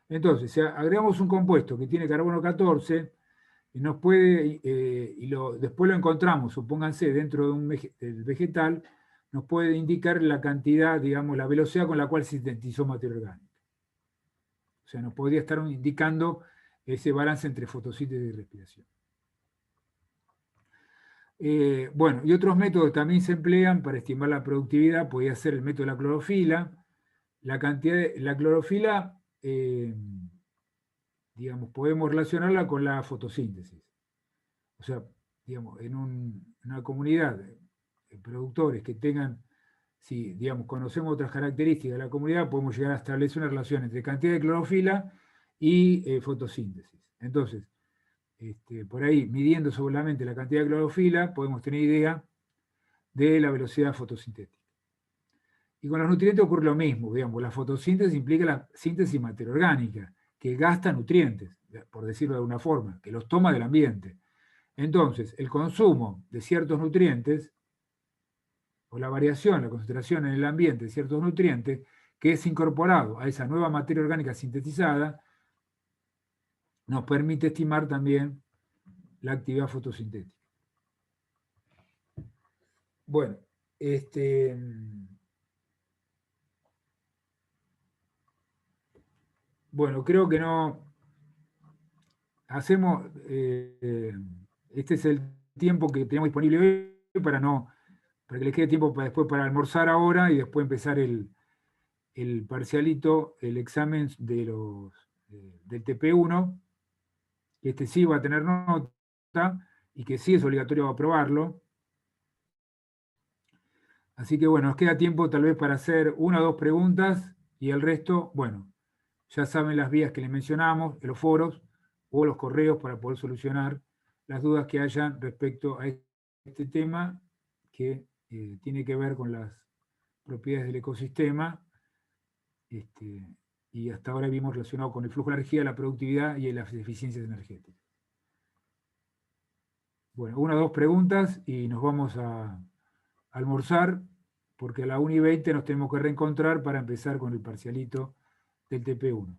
Entonces, si agregamos un compuesto que tiene carbono 14, nos puede, después lo encontramos, supónganse, dentro del vegetal, nos puede indicar la cantidad, digamos, la velocidad con la cual se sintetizó materia orgánica. O sea, nos podría estar indicando ese balance entre fotosíntesis y respiración. Bueno, y otros métodos también se emplean para estimar la productividad, podría ser el método de la clorofila. La clorofila, digamos, podemos relacionarla con la fotosíntesis. O sea, digamos, en una comunidad de productores que tengan, si digamos, conocemos otras características de la comunidad, podemos llegar a establecer una relación entre cantidad de clorofila y fotosíntesis. Entonces, por ahí, midiendo solamente la cantidad de clorofila, podemos tener idea de la velocidad fotosintética. Y con los nutrientes ocurre lo mismo, digamos, la fotosíntesis implica la síntesis de materia orgánica, que gasta nutrientes, por decirlo de alguna forma, que los toma del ambiente. Entonces, el consumo de ciertos nutrientes, o la variación, la concentración en el ambiente de ciertos nutrientes, que es incorporado a esa nueva materia orgánica sintetizada, nos permite estimar también la actividad fotosintética. Bueno, bueno, creo que no hacemos, este es el tiempo que tenemos disponible hoy para que les quede tiempo después para almorzar ahora y después empezar el parcialito, el examen del TP1, que sí va a tener nota y que sí es obligatorio aprobarlo. Así que bueno, nos queda tiempo tal vez para hacer una o dos preguntas y el resto, bueno, ya saben las vías que les mencionamos, los foros o los correos para poder solucionar las dudas que hayan respecto a este tema que tiene que ver con las propiedades del ecosistema, y hasta ahora vimos relacionado con el flujo de energía, la productividad y las eficiencias energéticas. Bueno, una o dos preguntas y nos vamos a almorzar, porque a la 1:20 nos tenemos que reencontrar para empezar con el parcialito del TP1.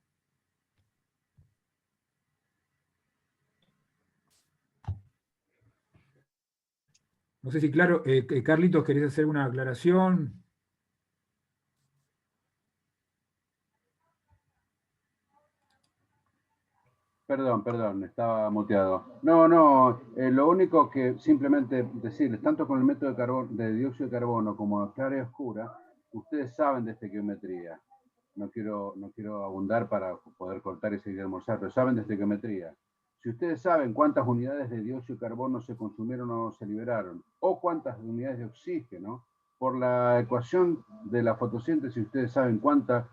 No sé si, claro, Carlitos, ¿querés hacer una aclaración? Perdón, estaba muteado. No, lo único que simplemente decirles, tanto con el método de dióxido de carbono como clara y oscura, ustedes saben de estequiometría. No quiero abundar para poder cortar y seguir almorzar, pero saben de estequiometría. Si ustedes saben cuántas unidades de dióxido de carbono se consumieron o se liberaron, o cuántas unidades de oxígeno, por la ecuación de la fotosíntesis, ustedes saben cuánta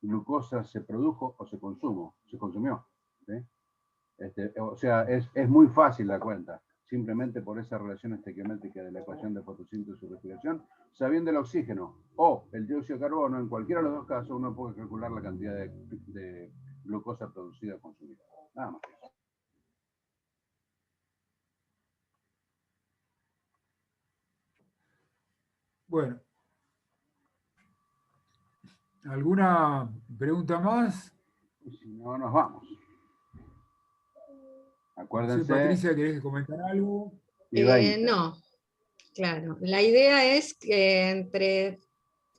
glucosa se produjo o se consumió. ¿Sí? O sea, es muy fácil la cuenta, simplemente por esa relación estequiométrica de la ecuación de fotosíntesis y respiración, sabiendo el oxígeno o el dióxido de carbono, en cualquiera de los dos casos uno puede calcular la cantidad de glucosa producida o consumida. Nada más. Bueno, ¿alguna pregunta más? Y si no, nos vamos. No Acuérdense. sé, Patricia, ¿querés comentar algo? No, claro. La idea es que entre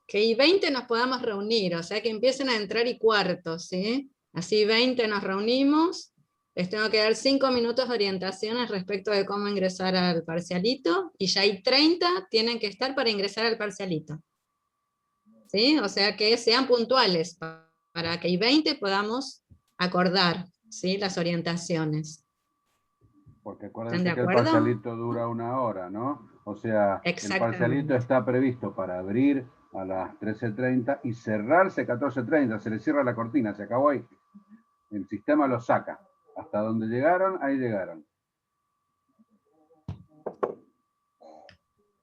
que y 20 nos podamos reunir, o sea que empiecen a entrar y cuartos, ¿sí? Así 20 nos reunimos, les tengo que dar 5 minutos de orientaciones respecto de cómo ingresar al parcialito, y ya hay 30 tienen que estar para ingresar al parcialito. ¿Sí? O sea que sean puntuales, para que y 20 podamos acordar, ¿sí? Las orientaciones. Porque ¿Están acuérdense de que el acuerdo? parcialito dura 1 hora, ¿no? O sea, el Exactamente. parcialito está previsto para abrir a las 13:30 y cerrarse 14:30. Se le cierra la cortina, se acabó ahí. El sistema lo saca. Hasta donde llegaron, ahí llegaron.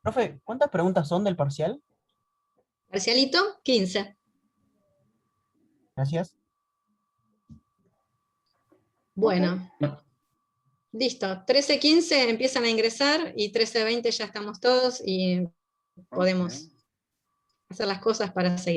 Profe, ¿cuántas preguntas son del parcial? Parcialito, 15. Gracias. Bueno, listo. 13:15 empiezan a ingresar y 13:20 ya estamos todos y podemos hacer las cosas para seguir.